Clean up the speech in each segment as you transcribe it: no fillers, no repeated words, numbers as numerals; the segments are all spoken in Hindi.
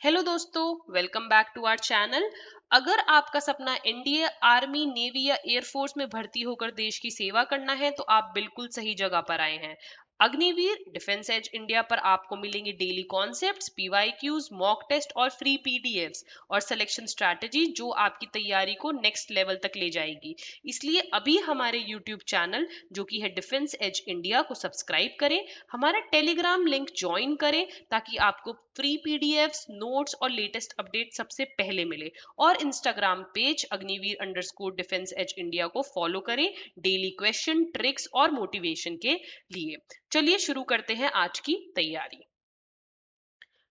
हेलो दोस्तों, welcome back to our channel. अगर आपका सपना एनडीए, आर्मी, नेवी या एयरफोर्स में भर्ती होकर देश की सेवा करना है तो आप बिल्कुल सही जगह पर आए हैं। अग्निवीर डिफेंस एज इंडिया पर आपको मिलेंगे daily concepts, PYQs, mock test और फ्री पीडीएफ्स और सिलेक्शन स्ट्रैटेजी जो आपकी तैयारी को नेक्स्ट लेवल तक ले जाएगी। इसलिए अभी हमारे यूट्यूब चैनल जो कि है डिफेंस एज इंडिया को सब्सक्राइब करें, हमारा टेलीग्राम लिंक ज्वाइन करें ताकि आपको फ्री पीडीएफ्स, नोट्स और लेटेस्ट अपडेट सबसे पहले मिले। और इंस्टाग्राम पेज अग्निवीर_डिफेंस एज इंडिया को फॉलो करें डेली क्वेश्चन, ट्रिक्स और मोटिवेशन के लिए। चलिए शुरू करते हैं आज की तैयारी।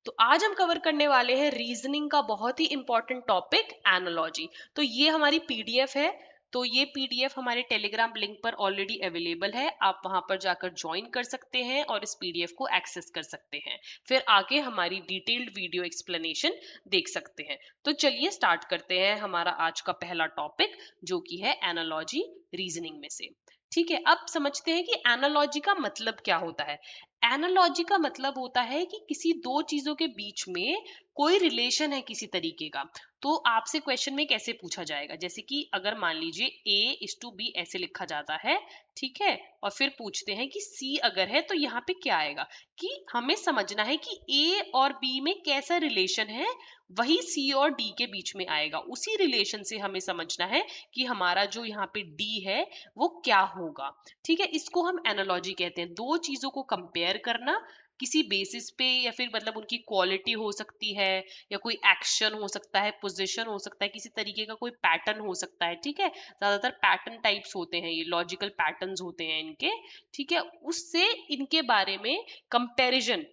तो आज हम कवर करने वाले हैं रीजनिंग का बहुत ही इंपॉर्टेंट टॉपिक, एनालॉजी। तो ये हमारी पीडीएफ है। तो ये पीडीएफ हमारे टेलीग्राम लिंक पर ऑलरेडी अवेलेबल है, आप वहां पर जाकर ज्वाइन कर सकते हैं और इस पीडीएफ को एक्सेस कर सकते हैं। फिर आगे हमारी डिटेल्ड वीडियो एक्सप्लेनेशन देख सकते हैं। तो चलिए स्टार्ट करते हैं हमारा आज का पहला टॉपिक जो कि है एनालॉजी रीजनिंग में से। ठीक है, अब समझते हैं कि एनालॉजी का मतलब क्या होता है। एनालॉजी का मतलब होता है कि किसी दो चीजों के बीच में कोई रिलेशन है किसी तरीके का। तो आपसे क्वेश्चन में कैसे पूछा जाएगा, जैसे कि अगर मान लीजिए A:B ऐसे लिखा जाता है, ठीक है, और फिर पूछते हैं कि C अगर है तो यहाँ पे क्या आएगा। कि हमें समझना है कि A और B में कैसा रिलेशन है, वही C और D के बीच में आएगा। उसी रिलेशन से हमें समझना है कि हमारा जो यहाँ पे D है वो क्या होगा। ठीक है, इसको हम एनालॉजी कहते हैं। दो चीजों को कंपेयर करना किसी बेसिस पे, या फिर मतलब उनकी क्वालिटी हो सकती है, या कोई एक्शन हो सकता है, पोजीशन हो सकता है, किसी तरीके का कोई पैटर्न हो सकता है। ठीक है, ज्यादातर पैटर्न टाइप्स होते हैं, ये लॉजिकल पैटर्न्स होते हैं इनके। ठीक है, उससे इनके बारे में कंपैरिजन,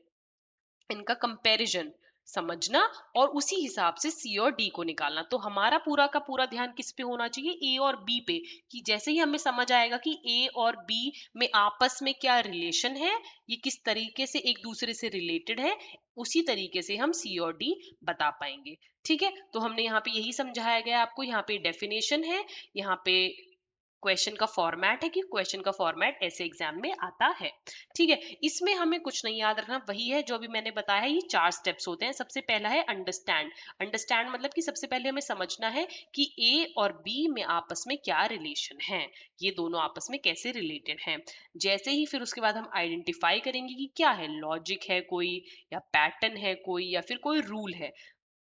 इनका कंपैरिजन समझना और उसी हिसाब से सी और डी को निकालना। तो हमारा पूरा का पूरा ध्यान किस पे होना चाहिए, ए और बी पे। कि जैसे ही हमें समझ आएगा कि ए और बी में आपस में क्या रिलेशन है, ये किस तरीके से एक दूसरे से रिलेटेड है, उसी तरीके से हम सी और डी बता पाएंगे। ठीक है, तो हमने यहाँ पे यही समझाया गया आपको। यहाँ पे डेफिनेशन है, यहाँ पे क्वेश्चन का फॉर्मेट है कि क्वेश्चन का फॉर्मेट ऐसे एग्जाम में आता है। ठीक है, इसमें हमें कुछ नहीं याद रखना, वही है जो भी मैंने बताया है। ये 4 स्टेप्स होते हैं। सबसे पहला है अंडरस्टैंड। अंडरस्टैंड मतलब कि सबसे पहले हमें समझना है कि ए और बी में आपस में क्या रिलेशन है, ये दोनों आपस में कैसे रिलेटेड हैं। जैसे ही फिर उसके बाद हम आइडेंटिफाई करेंगे कि क्या है, लॉजिक है कोई, या पैटर्न है कोई, या फिर कोई रूल है।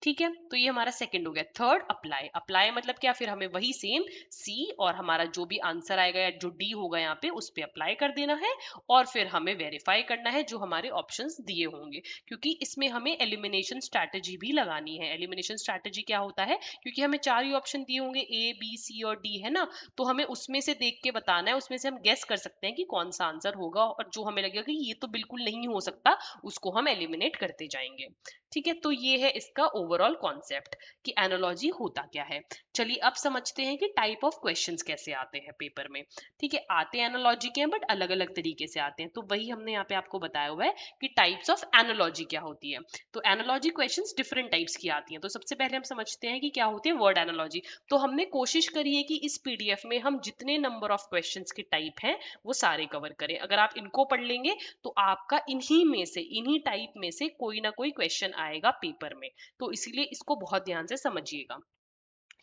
ठीक है, तो ये हमारा सेकंड हो गया। Third, apply. अप्लाई मतलब क्या, फिर हमें वही सेम सी और हमारा जो भी आंसर आएगा या जो डी होगा यहाँ पे उस पे अप्लाई कर देना है। और फिर हमें वेरीफाई करना है जो हमारे ऑप्शंस दिए होंगे, क्योंकि इसमें हमें एलिमिनेशन स्ट्रैटेजी भी लगानी है। एलिमिनेशन स्ट्रैटेजी क्या होता है, क्योंकि हमें 4 ही ऑप्शन दिए होंगे, ए बी सी और डी, है ना। तो हमें उसमें से देख के बताना है, उसमें से हम गेस कर सकते हैं कि कौन सा आंसर होगा, और जो हमें लगेगा कि ये तो बिल्कुल नहीं हो सकता, उसको हम एलिमिनेट करते जाएंगे। ठीक है, तो ये है इसका ओवरऑल कॉन्सेप्ट कि एनालॉजी होता क्या है। चलिए अब समझते हैं कि टाइप ऑफ क्वेश्चंस कैसे आते हैं पेपर में। ठीक है, आते हैं एनालॉजी के हैं, बट अलग अलग तरीके से आते हैं। तो वही हमने यहाँ पे आपको बताया हुआ है कि टाइप्स ऑफ एनालॉजी क्या होती है। तो एनालॉजी क्वेश्चंस डिफरेंट टाइप्स की आती हैं। तो सबसे पहले हम समझते हैं कि क्या होती है वर्ड एनालॉजी। तो हमने कोशिश करी है कि इस पीडीएफ में हम जितने नंबर ऑफ क्वेश्चंस के टाइप हैं वो सारे कवर करें। अगर आप इनको पढ़ लेंगे तो आपका इन्हीं में से, इन्हीं टाइप में से कोई ना कोई क्वेश्चन आएगा पेपर में। तो इसीलिए इसको बहुत ध्यान से समझिएगा।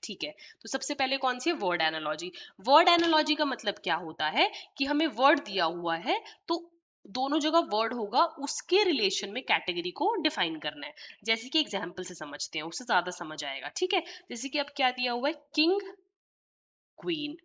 ठीक है, तो सबसे पहले कौन सी है, वर्ड एनालॉजी। वर्ड एनालॉजी का मतलब क्या होता है कि हमें वर्ड दिया हुआ है, तो दोनों जगह वर्ड होगा, उसके रिलेशन में कैटेगरी को डिफाइन करना है। जैसे कि एग्जाम्पल से समझते हैं, उससे ज्यादा समझ आएगा। ठीक है, जैसे कि अब क्या दिया हुआ है, किंग, क्वीन।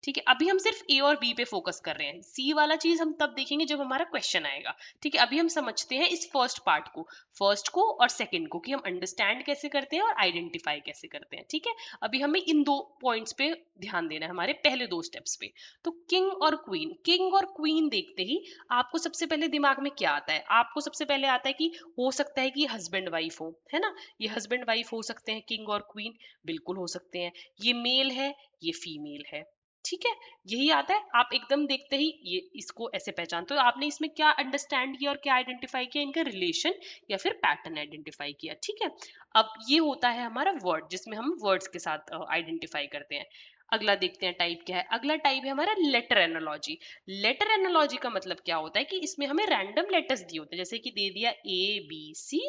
ठीक है, अभी हम सिर्फ ए और बी पे फोकस कर रहे हैं, सी वाला चीज हम तब देखेंगे जब हमारा क्वेश्चन आएगा। ठीक है, अभी हम समझते हैं इस फर्स्ट पार्ट को, फर्स्ट को और सेकंड को, कि हम अंडरस्टैंड कैसे करते हैं और आइडेंटिफाई कैसे करते हैं। ठीक है, अभी हमें इन दो पॉइंट्स पे ध्यान देना है, हमारे पहले दो स्टेप्स पे। तो किंग और क्वीन, किंग और क्वीन देखते ही आपको सबसे पहले दिमाग में क्या आता है, आपको सबसे पहले आता है कि हो सकता है कि हस्बैंड वाइफ हो, है ना। ये हस्बैंड वाइफ हो सकते हैं किंग और क्वीन, बिल्कुल हो सकते हैं। ये मेल है, ये फीमेल है। ठीक है, यही आता है। आप एकदम देखते ही ये इसको ऐसे पहचानते हो। आपने इसमें क्या अंडरस्टैंड किया और क्या आइडेंटिफाई किया, इनका रिलेशन या फिर पैटर्न आइडेंटिफाई किया। ठीक है, अब ये होता है हमारा वर्ड, जिसमें हम वर्ड्स के साथ आइडेंटिफाई करते हैं। अगला देखते हैं टाइप क्या है। अगला टाइप है हमारा लेटर एनालॉजी। लेटर एनालॉजी का मतलब क्या होता है कि इसमें हमें रैंडम लेटर्स दिए होते हैं, जैसे कि दे दिया A B C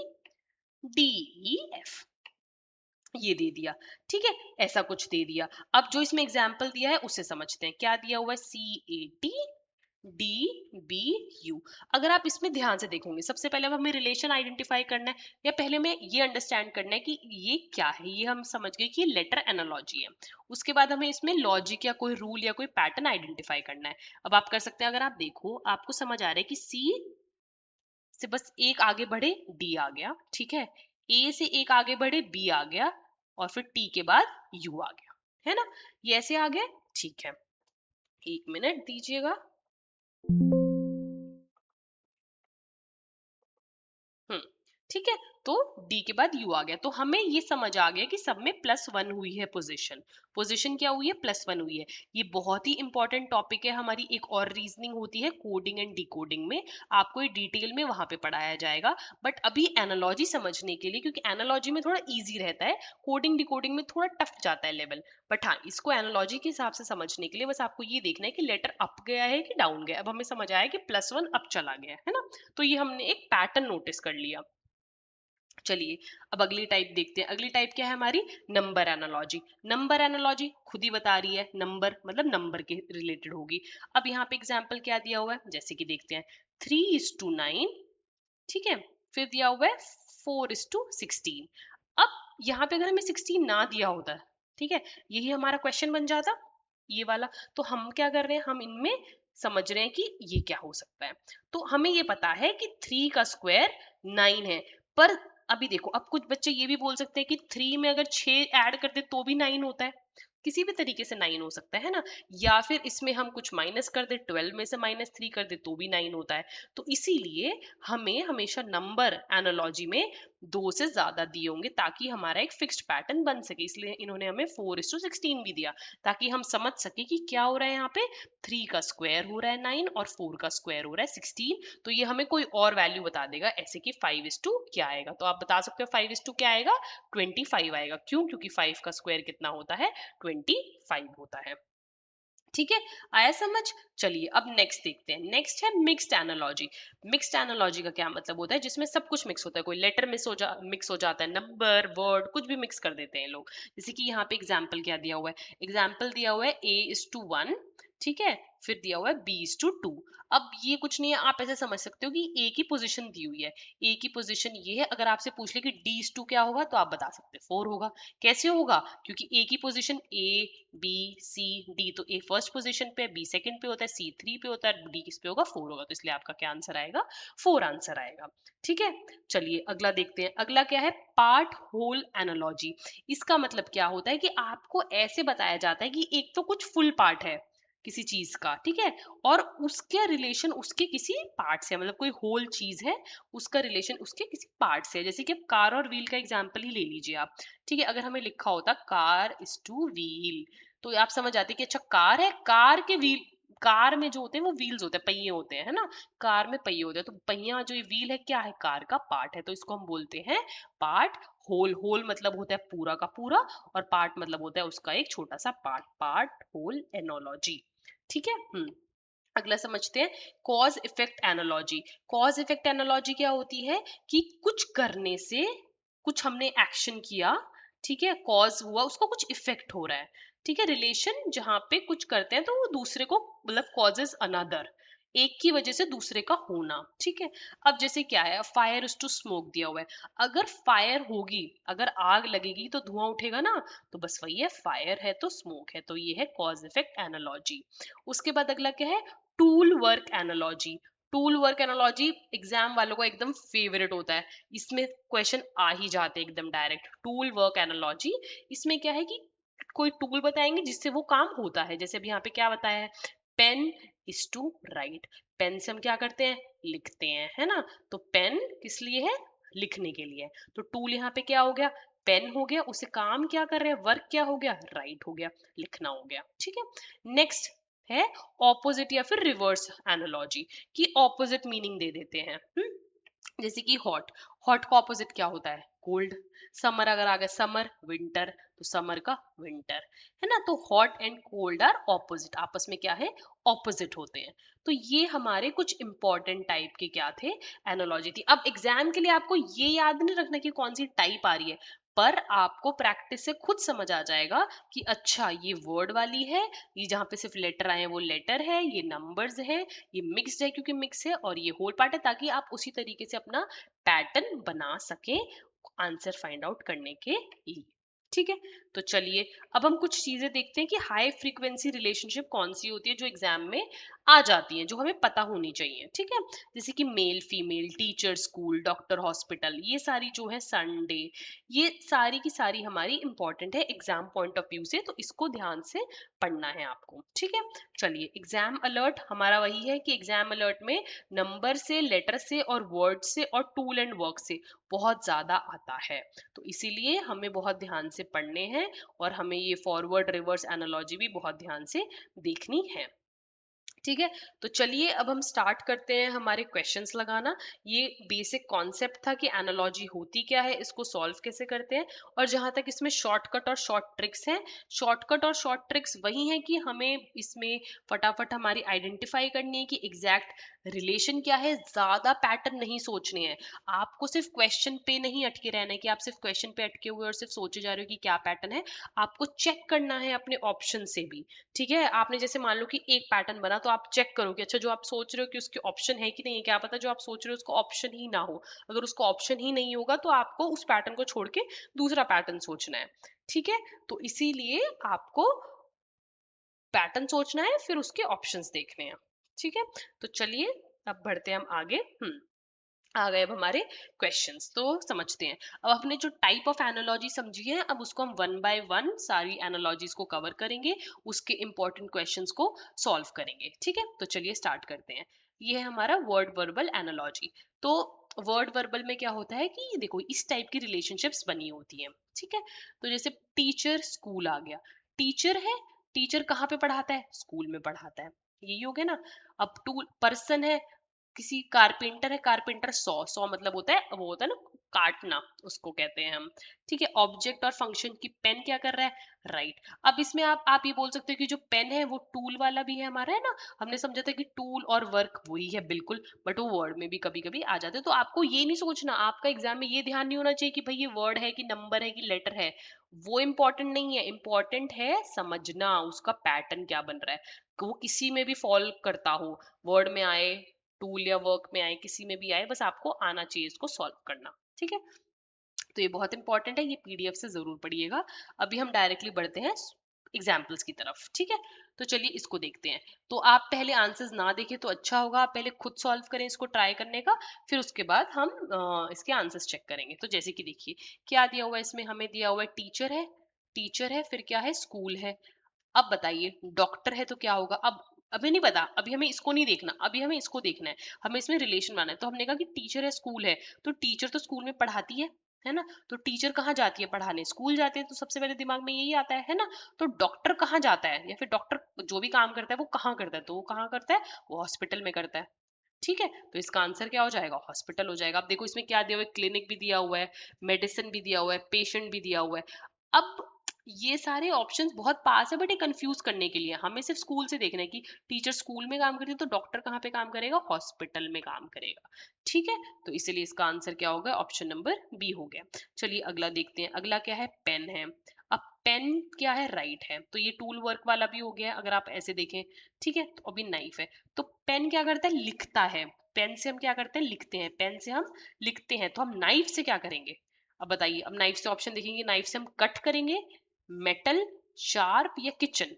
DEF, ये दे दिया। ठीक है, ऐसा कुछ दे दिया। अब जो इसमें एग्जाम्पल दिया है उससे समझते हैं। क्या दिया हुआ है? CATDBU। अगर आप इसमें ध्यान से देखोगे, सबसे पहले अब हमें रिलेशन आइडेंटिफाई करना है, या पहले हमें ये अंडरस्टैंड करना है कि ये क्या है। ये हम समझ गए कि ये लेटर एनालॉजी है। उसके बाद हमें इसमें लॉजिक या कोई रूल या कोई पैटर्न आइडेंटिफाई करना है। अब आप कर सकते हैं, अगर आप देखो, आपको समझ आ रहा है कि C से बस एक आगे बढ़े D आ गया, ठीक है, A से एक आगे बढ़े B आ गया, और फिर T के बाद U आ गया, है ना? ये ऐसे आ गया, ठीक है। एक मिनट दीजिएगा। हम्म, ठीक है। तो डी के बाद यू आ गया, तो हमें ये समझ आ गया कि सब में +1 हुई है पोजीशन। पोजीशन क्या हुई है? +1 हुई है। ये बहुत ही इंपॉर्टेंट टॉपिक है। हमारी एक और रीजनिंग होती है कोडिंग एंड डिकोडिंग में, आपको ये डिटेल में वहां पे पढ़ाया जाएगा। बट अभी एनालॉजी समझने के लिए, क्योंकि एनालॉजी में थोड़ा इजी रहता है, कोडिंग डिकोडिंग में थोड़ा टफ जाता है लेवल। बट हाँ, इसको एनालॉजी के हिसाब से समझने के लिए बस आपको ये देखना है कि लेटर अप गया है कि डाउन गया। अब हमें समझ आया कि +1 अप चला गया है ना। तो ये हमने एक पैटर्न नोटिस कर लिया। चलिए, अब अगली टाइप देखते हैं। अगली टाइप क्या है हमारी? Number analogy. नंबर एनालॉजी खुद ही बता रही है, नंबर मतलब नंबर के रिलेटेड होगी। अब यहाँ पे एग्जाम्पल क्या दिया हुआ है, जैसे कि देखते हैं, 3:9, ठीक है, फिर दिया हुआ है 4:16। अब यहाँ पे अगर हमें 16 ना दिया होता, ठीक है, यही हमारा क्वेश्चन बन जाता, ये वाला। तो हम क्या कर रहे हैं, हम इनमें समझ रहे हैं कि ये क्या हो सकता है। तो हमें ये पता है कि 3 का स्क्वायर 9 है, पर अभी देखो, अब कुछ बच्चे ये भी बोल सकते हैं कि 3 में अगर 6 ऐड कर दे तो भी 9 होता है। किसी भी तरीके से 9 हो सकता है ना। या फिर इसमें हम कुछ माइनस कर दे, 12 में से -3 कर दे तो भी 9 होता है। तो इसीलिए हमें हमेशा नंबर एनालॉजी में 2 से ज्यादा दिए होंगे, ताकि हमारा एक फिक्स्ड पैटर्न बन सके। इसलिए इन्होंने हमें 4:16 भी दिया, ताकि हम समझ सके कि क्या हो रहा है यहाँ पे। 3 का स्क्वायर हो रहा है 9 और 4 का स्क्वायर हो रहा है 16। तो ये हमें कोई और वैल्यू बता देगा, ऐसे कि 5:2 क्या आएगा। तो आप बता सकते हो 5:2 क्या आएगा? 25 आएगा। क्यों? क्योंकि 5 का स्क्वायर कितना होता है? 25 होता है। ठीक है, आया समझ? चलिए, अब नेक्स्ट देखते हैं। नेक्स्ट है मिक्स्ड एनालॉजी। मिक्स्ड एनालॉजी का क्या मतलब होता है? जिसमें सब कुछ मिक्स होता है, कोई लेटर मिक्स हो जाता है, नंबर, वर्ड, कुछ भी मिक्स कर देते हैं लोग। जैसे कि यहाँ पे एग्जाम्पल क्या दिया हुआ है? एग्जाम्पल दिया हुआ है A:1, ठीक है, फिर दिया हुआ है B:2। अब ये कुछ नहीं है, आप ऐसे समझ सकते हो कि ए की पोजीशन दी हुई है। ए की पोजीशन ये है। अगर आपसे पूछ ले कि D:2 क्या होगा, तो आप बता सकते हैं 4 होगा। कैसे होगा? क्योंकि ए की position A B C D, तो ए फर्स्ट पोजीशन पे, बी सेकंड पे होता है, सी 3 पे होता है, डी किस पे होगा? 4 होगा। तो इसलिए आपका क्या आंसर आएगा? 4 आंसर आएगा। ठीक है, चलिए अगला देखते हैं। अगला क्या है? Part whole analogy. इसका मतलब क्या होता है कि आपको ऐसे बताया जाता है कि एक तो कुछ फुल पार्ट है किसी चीज का, ठीक है, और उसके रिलेशन उसके किसी पार्ट से, मतलब कोई होल चीज है, उसका रिलेशन उसके किसी पार्ट से है। जैसे कि अब कार और व्हील का एग्जांपल ही ले लीजिए आप। ठीक है, अगर हमें लिखा होता कार इज टू व्हील, तो आप समझ आते कि अच्छा कार है, कार के व्हील, कार में जो होते हैं वो व्हील्स होते हैं, पहिए होते हैं, है ना। कार में पहिए होते हैं, तो पहिया जो ये व्हील है क्या है? कार का पार्ट है। तो इसको हम बोलते हैं पार्ट होल। होल मतलब होता है पूरा का पूरा, और पार्ट मतलब होता है उसका एक छोटा सा पार्ट। Part whole analogy. ठीक है। अगला समझते हैं cause effect analogy. Cause effect analogy क्या होती है? कि कुछ करने से, कुछ हमने एक्शन किया, ठीक है, कॉज हुआ, उसको कुछ इफेक्ट हो रहा है। ठीक है, रिलेशन जहां पे कुछ करते हैं तो वो दूसरे को, मतलब कॉजेज अनदर, एक की वजह से दूसरे का होना। ठीक है, अब जैसे क्या है, फायर इज टू स्मोक दिया हुआ है। अगर फायर होगी, अगर आग लगेगी तो धुआं उठेगा ना, तो बस वही है, फायर है तो स्मोक है। तो ये है कॉज इफेक्ट एनालॉजी। उसके बाद अगला क्या है? Tool work analogy. Tool work analogy exam वालों का एकदम फेवरेट होता है। इसमें क्वेश्चन आ ही जाते हैं एकदम डायरेक्ट। टूल वर्क एनालॉजी, इसमें क्या है कि कोई टूल बताएंगे जिससे वो काम होता है। जैसे अभी यहाँ पे क्या बताया है? Pen is to write. Pen से हम क्या करते हैं? लिखते हैं, है ना। तो पेन किस लिए है? लिखने के लिए। तो टूल यहाँ पे क्या हो गया? पेन हो गया। उसे काम क्या कर रहे हैं? वर्क क्या हो गया? राइट हो गया, लिखना हो गया। ठीक है, नेक्स्ट है ऑपोजिट या फिर रिवर्स एनालॉजी, कि ऑपोजिट मीनिंग दे देते हैं। जैसे कि हॉट, हॉट का ऑपोजिट क्या होता है? कोल्ड। समर अगर आ गया समर, विंटर तो समर का विंटर, है ना। तो hot and cold are opposite, आपस में क्या है, ऑपोजिट होते हैं। तो ये हमारे कुछ इंपॉर्टेंट टाइप के क्या थे, एनालॉजी थी। अब एग्जाम के लिए आपको ये याद नहीं रखना कि कौन सी टाइप आ रही है, पर आपको प्रैक्टिस से खुद समझ आ जाएगा कि अच्छा ये वर्ड वाली है, ये जहाँ पे सिर्फ लेटर आए हैं वो लेटर है, ये नंबर्स है, ये मिक्स्ड है क्योंकि मिक्स है, और ये होल पार्ट है, ताकि आप उसी तरीके से अपना पैटर्न बना सके आंसर फाइंड आउट करने के लिए। ठीक है, तो चलिए अब हम कुछ चीजें देखते हैं कि हाई फ्रीक्वेंसी रिलेशनशिप कौन सी होती है जो एग्जाम में आ जाती हैं, जो हमें पता होनी चाहिए। ठीक है, जैसे कि male female, teacher school, doctor hospital, ये सारी जो है संडे, ये सारी की सारी हमारी इंपॉर्टेंट है एग्जाम पॉइंट ऑफ व्यू से, तो इसको ध्यान से पढ़ना है आपको। ठीक है, चलिए एग्जाम अलर्ट हमारा वही है कि एग्जाम अलर्ट में नंबर से, लेटर से और वर्ड से और टूल एंड वर्क से बहुत ज्यादा आता है, तो इसीलिए हमें बहुत ध्यान से पढ़ने हैं और हमें ये फॉरवर्ड रिवर्स एनालॉजी भी बहुत ध्यान से देखनी है। ठीक है, तो चलिए अब हम स्टार्ट करते हैं हमारे क्वेश्चंस लगाना। ये बेसिक कॉन्सेप्ट था कि एनालॉजी होती क्या है, इसको सॉल्व कैसे करते हैं, और जहां तक इसमें शॉर्टकट और शॉर्ट ट्रिक्स हैं, शॉर्टकट और शॉर्ट ट्रिक्स वही हैं कि हमें इसमें फटाफट हमारी आइडेंटिफाई करनी है कि एग्जैक्ट रिलेशन क्या है, ज्यादा पैटर्न नहीं सोचने हैं। आपको सिर्फ क्वेश्चन पे नहीं अटके रहना है कि आप सिर्फ क्वेश्चन पे अटके हुए और सिर्फ सोचे जा रहे हो कि क्या पैटर्न है, आपको चेक करना है अपने ऑप्शन से भी। ठीक है, आपने जैसे मान लो कि एक पैटर्न बना, तो आप चेक करो कि अच्छा जो आप सोच रहे हो कि उसके ऑप्शन है कि नहीं है, क्या पता जो आप सोच रहे हो उसको ऑप्शन ही ना हो। अगर उसको ऑप्शन ही नहीं होगा तो आपको उस पैटर्न को छोड़ के दूसरा पैटर्न सोचना है। ठीक है, तो इसीलिए आपको पैटर्न सोचना है, फिर उसके ऑप्शंस देखने हैं। ठीक है, तो चलिए अब बढ़ते हैं हम आगे। आ गए अब हमारे क्वेश्चंस, तो समझते हैं। अब अपने जो टाइप ऑफ एनालॉजी समझी है, अब उसको हम वन बाय वन सारी एनालॉजीज को कवर करेंगे, उसके इंपॉर्टेंट क्वेश्चंस को सॉल्व करेंगे। ठीक है, तो चलिए स्टार्ट करते हैं। ये है हमारा वर्ड वर्बल एनालॉजी। तो वर्ड वर्बल में क्या होता है कि देखो इस टाइप की रिलेशनशिप्स बनी होती हैं। ठीक है, तो जैसे टीचर स्कूल आ गया, टीचर है, टीचर कहाँ पे पढ़ाता है, स्कूल में पढ़ाता है, यही हो गया ना। अब टू पर्सन है, किसी कारपेंटर है, कारपेंटर सॉ, सॉ मतलब होता है, वो होता है ना काटना, उसको कहते हैं हम। ठीक है, ऑब्जेक्ट और फंक्शन की पेन क्या कर रहा है, राइट। अब इसमें आप ये बोल सकते हो कि जो पेन है वो टूल वाला भी है हमारा, है ना। हमने समझा था कि टूल और वर्क वही है बिल्कुल, बट वो वर्ड में भी कभी कभी आ जाते हैं। तो आपको ये नहीं सोचना, आपका एग्जाम में ये ध्यान नहीं होना चाहिए कि भाई ये वर्ड है कि नंबर है कि लेटर है, वो इम्पोर्टेंट नहीं है। इम्पोर्टेंट है समझना उसका पैटर्न क्या बन रहा है, कि वो किसी में भी फॉल करता हो, वर्ड में आए, टूल या वर्क में आए, किसी में भी आए, बस आपको आना चाहिए इसको सॉल्व करना। ठीक है, तो ये बहुत इंपॉर्टेंट है, ये पीडीएफ से जरूर पढ़िएगा। अभी हम डायरेक्टली बढ़ते हैं एग्जाम्पल्स की तरफ। ठीक है, तो चलिए इसको देखते हैं। तो आप पहले आंसर्स ना देखें तो अच्छा होगा, आप पहले खुद सॉल्व करें इसको ट्राई करने का, फिर उसके बाद हम इसके आंसर्स चेक करेंगे। तो जैसे कि देखिए क्या दिया हुआ है इसमें, हमें दिया हुआ है टीचर है, टीचर है, फिर क्या है, स्कूल है। अब बताइए डॉक्टर है तो क्या होगा। अब अभी नहीं पता, अभी हमें इसको नहीं देखना, अभी हमें इसको देखना है, हमें इसमें रिलेशन बनाना है। तो हमने कहा कि टीचर है, स्कूल है, तो टीचर तो स्कूल में पढ़ाती है ना। तो टीचर कहाँ जाती है पढ़ाने, स्कूल जाते हैं, तो सबसे पहले दिमाग में यही आता है ना। तो डॉक्टर कहाँ जाता है, या फिर डॉक्टर जो भी काम करता है वो कहाँ करता है, तो वो कहाँ करता है, वो हॉस्पिटल में करता है। ठीक है, तो इसका आंसर क्या हो जाएगा, हॉस्पिटल हो जाएगा। अब देखो इसमें क्या दिया हुआ है, क्लिनिक भी दिया हुआ है, मेडिसिन भी दिया हुआ है, पेशेंट भी दिया हुआ है। अब ये सारे ऑप्शंस बहुत पास है, बट ये कंफ्यूज करने के लिए हमें सिर्फ स्कूल से देखना है कि टीचर स्कूल में काम करती है, तो डॉक्टर कहाँ पे काम करेगा, हॉस्पिटल में काम करेगा। ठीक है, तो इसीलिए इसका आंसर क्या होगा, ऑप्शन नंबर बी हो गया। चलिए अगला देखते हैं, अगला क्या है, पेन है। अब पेन क्या है, राइट है, तो ये टूल वर्क वाला भी हो गया अगर आप ऐसे देखें। ठीक है, तो अभी नाइफ है, तो पेन क्या करता है, लिखता है। पेन से हम क्या करते हैं, लिखते हैं, पेन से हम लिखते हैं। तो हम नाइफ से क्या करेंगे, अब बताइए। अब नाइफ से ऑप्शन देखेंगे, नाइफ से हम कट करेंगे, मेटल, शार्प या किचन।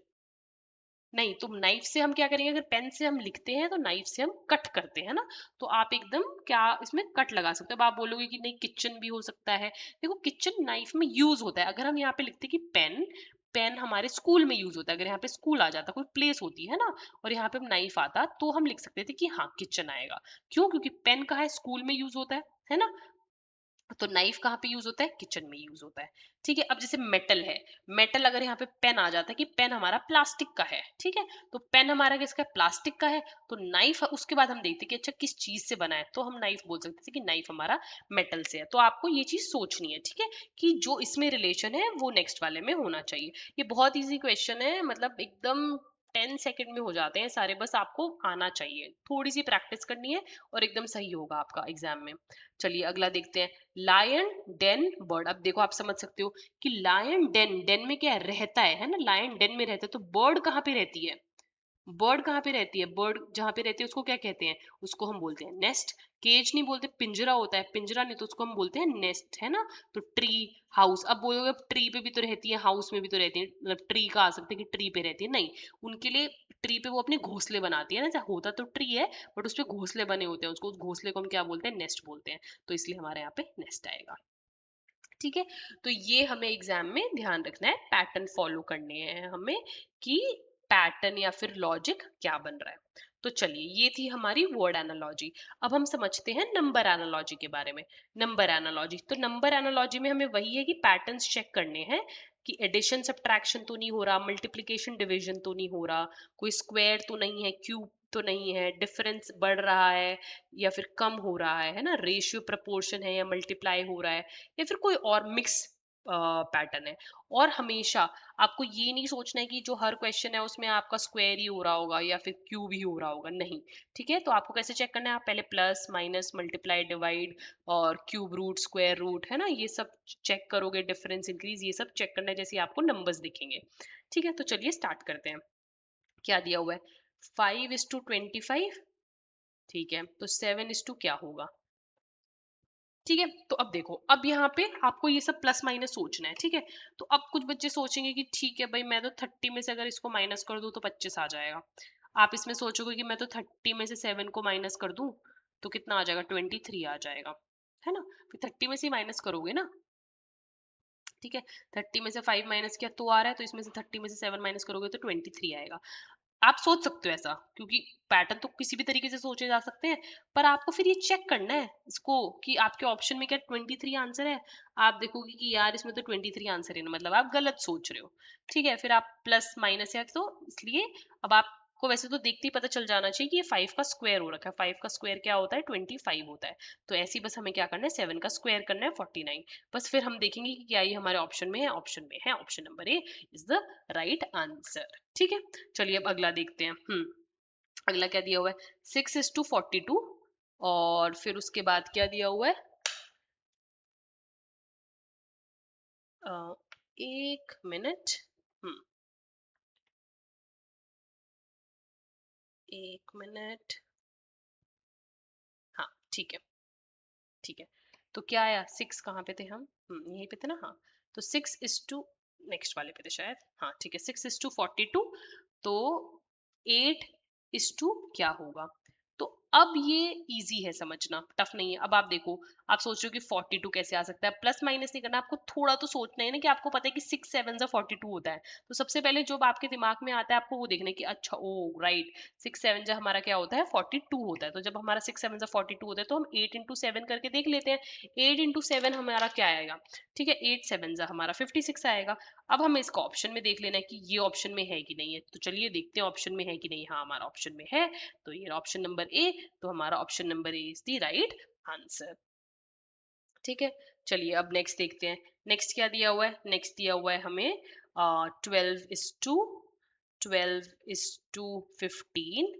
नहीं, तो नाइफ से हम क्या करेंगे, अगर पेन से हम लिखते हैं तो नाइफ से हम कट करते हैं ना। तो आप एकदम क्या इसमें कट लगा सकते हो। अब आप बोलोगे कि नहीं किचन भी हो सकता है, देखो किचन नाइफ में यूज होता है। अगर हम यहाँ पे लिखते कि पेन, पेन हमारे स्कूल में यूज होता है, अगर यहाँ पे स्कूल आ जाता, कोई प्लेस होती है ना, और यहाँ पे हम नाइफ आता, तो हम लिख सकते थे कि हाँ किचन आएगा। क्यों, क्योंकि पेन कहाँ है, स्कूल में यूज होता है ना। तो नाइफ कहाँ पे यूज होता है, किचन में यूज होता है। ठीक है, अब जैसे मेटल है, मेटल अगर यहाँ पे पेन आ जाता है कि पेन हमारा प्लास्टिक का है, ठीक है, तो पेन हमारा किसका है, प्लास्टिक का है। तो नाइफ उसके बाद हम देखते हैं कि अच्छा किस चीज से बना है, तो हम नाइफ बोल सकते थे कि नाइफ हमारा मेटल से है। तो आपको ये चीज सोचनी है, ठीक है, कि जो इसमें रिलेशन है वो नेक्स्ट वाले में होना चाहिए। ये बहुत इजी क्वेश्चन है, मतलब एकदम 10 सेकंड में हो जाते हैं सारे, बस आपको आना चाहिए, थोड़ी सी प्रैक्टिस करनी है और एकदम सही होगा आपका एग्जाम में। चलिए अगला देखते हैं, लायन डेन बर्ड। अब देखो आप समझ सकते हो कि लायन डेन, डेन में क्या है, रहता है ना, लायन डेन में रहता है, तो बर्ड कहाँ पे रहती है, बर्ड कहाँ पे रहती है, बर्ड जहाँ पे रहती है उसको क्या कहते हैं, उसको हम बोलते हैं नेस्ट। केज नहीं बोलते, पिंजरा होता है, पिंजरा नहीं तो उसको हम बोलते हैं नेस्ट, है ना। तो ट्री, हाउस, अब बोलोगे ट्री पे भी तो रहती है, हाउस में भी तो रहती है, मतलब ट्री का आ सकते हैं कि ट्री पे रहती है, नहीं, उनके लिए ट्री पे वो अपने घोंसले बनाती है ना, जैसे होता तो ट्री है बट उसपे घोंसले बने होते हैं, उसको उस घोंसले को हम क्या बोलते हैं, नेस्ट बोलते हैं। तो इसलिए हमारे यहाँ पे नेस्ट आएगा। ठीक है, तो ये हमें एग्जाम में ध्यान रखना है, पैटर्न फॉलो करने हैं हमें कि पैटर्न या फिर लॉजिक क्या बन रहा है। तो चलिए ये थी हमारी वर्ड एनालॉजी। अब हम समझते हैं नंबर एनालॉजी के बारे में। नंबर एनालॉजी, तो नंबर एनालॉजी में हमें वही है कि पैटर्न्स चेक करने हैं कि एडिशन सब्ट्रैक्शन तो नहीं हो रहा, मल्टीप्लिकेशन डिवीजन तो नहीं हो रहा, कोई स्क्वायर तो नहीं है, क्यूब तो नहीं है, डिफरेंस बढ़ रहा है या फिर कम हो रहा है ना, रेशियो प्रपोर्शन है या मल्टीप्लाई हो रहा है, या फिर कोई और मिक्स पैटर्न है। और हमेशा आपको ये नहीं सोचना है कि जो हर क्वेश्चन है उसमें आपका स्क्वायर ही हो रहा होगा या फिर क्यूब ही हो रहा होगा, नहीं। ठीक है, तो आपको कैसे चेक करना है, आप पहले प्लस माइनस मल्टीप्लाई डिवाइड और क्यूब रूट स्क्वायर रूट, है ना, ये सब चेक करोगे, डिफरेंस इंक्रीज, ये सब चेक करना है जैसे आपको नंबर्स दिखेंगे। ठीक है, तो चलिए स्टार्ट करते हैं। क्या दिया हुआ है, 5:25। ठीक है, तो 7:2 क्या होगा। ठीक है, तो अब देखो, अब यहाँ पे आपको ये सब प्लस माइनस सोचना है, ठीक है। तो अब कुछ बच्चे सोचेंगे कि ठीक है भाई, मैं तो 30 में से अगर इसको माइनस कर दूं तो 25 आ जाएगा। आप इसमें सोचोगे कि मैं तो 30 में से 7 को माइनस कर दूं तो कितना आ जाएगा, 23 आ जाएगा, है ना। फिर 30 में से माइनस करोगे ना, ठीक है, 30 में से 5 माइनस किया तो आ रहा है, तो इसमें से 30 में से 7 माइनस करोगे तो 23 आएगा। आप सोच सकते हो ऐसा, क्योंकि पैटर्न तो किसी भी तरीके से सोचे जा सकते हैं, पर आपको फिर ये चेक करना है इसको कि आपके ऑप्शन में क्या 23 आंसर है। आप देखोगे कि यार इसमें तो 23 आंसर है ना, मतलब आप गलत सोच रहे हो। ठीक है, फिर आप प्लस माइनस या तो इसलिए अब आपको वैसे तो देखते ही पता चल जाना चाहिए कि ये 5 का स्क्वायर हो रखा है, 5 का स्क्वायर क्या होता है, 25 होता है। तो ऐसे ही बस हमें क्या करना है, 7 का स्क्वायर करना है, 49। बस फिर हम देखेंगे कि क्या ये हमारे ऑप्शन में है, ऑप्शन में है, option number A is the right answer. ठीक है, चलिए अब अगला देखते हैं। अगला क्या दिया हुआ है, 6:42। और फिर उसके बाद क्या दिया हुआ है, अ, एक मिनट। हम्म एक मिनट। हाँ ठीक है, ठीक है, तो क्या आया, 6 कहाँ पे थे हम, यहीं पे थे ना, हाँ। तो 6:, नेक्स्ट वाले पे थे शायद, हाँ ठीक है, 6:42। तो 8:, क्या होगा। तो अब ये इजी है समझना, टफ नहीं है। अब आप देखो, आप सोच रहे हो कि 42 कैसे आ सकता है, प्लस माइनस नहीं करना, आपको थोड़ा तो सोचना है ना कि आपको पता है कि 6 7 42 होता है। तो सबसे पहले जो आपके दिमाग में आता है आपको वो देखना है कि अच्छा ओ राइट, 6 7 हमारा क्या होता है, 42 होता है। तो जब हमारा 6 7 42 होता है तो हम 8 into 7 करके देख लेते हैं। 8 into 7 हमारा क्या आएगा, ठीक है, 8 7 हमारा 56 आएगा। अब हमें इसका ऑप्शन में देख लेना है कि ये ऑप्शन में है कि नहीं है। तो चलिए देखते हैं ऑप्शन में है कि नहीं, हाँ हमारा ऑप्शन में है। तो ये ऑप्शन नंबर ए, तो हमारा option number A is the right answer. ठीक है, चलिए अब नेक्स्ट देखते हैं। नेक्स्ट क्या दिया हुआ है, नेक्स्ट दिया हुआ है हमें 12:15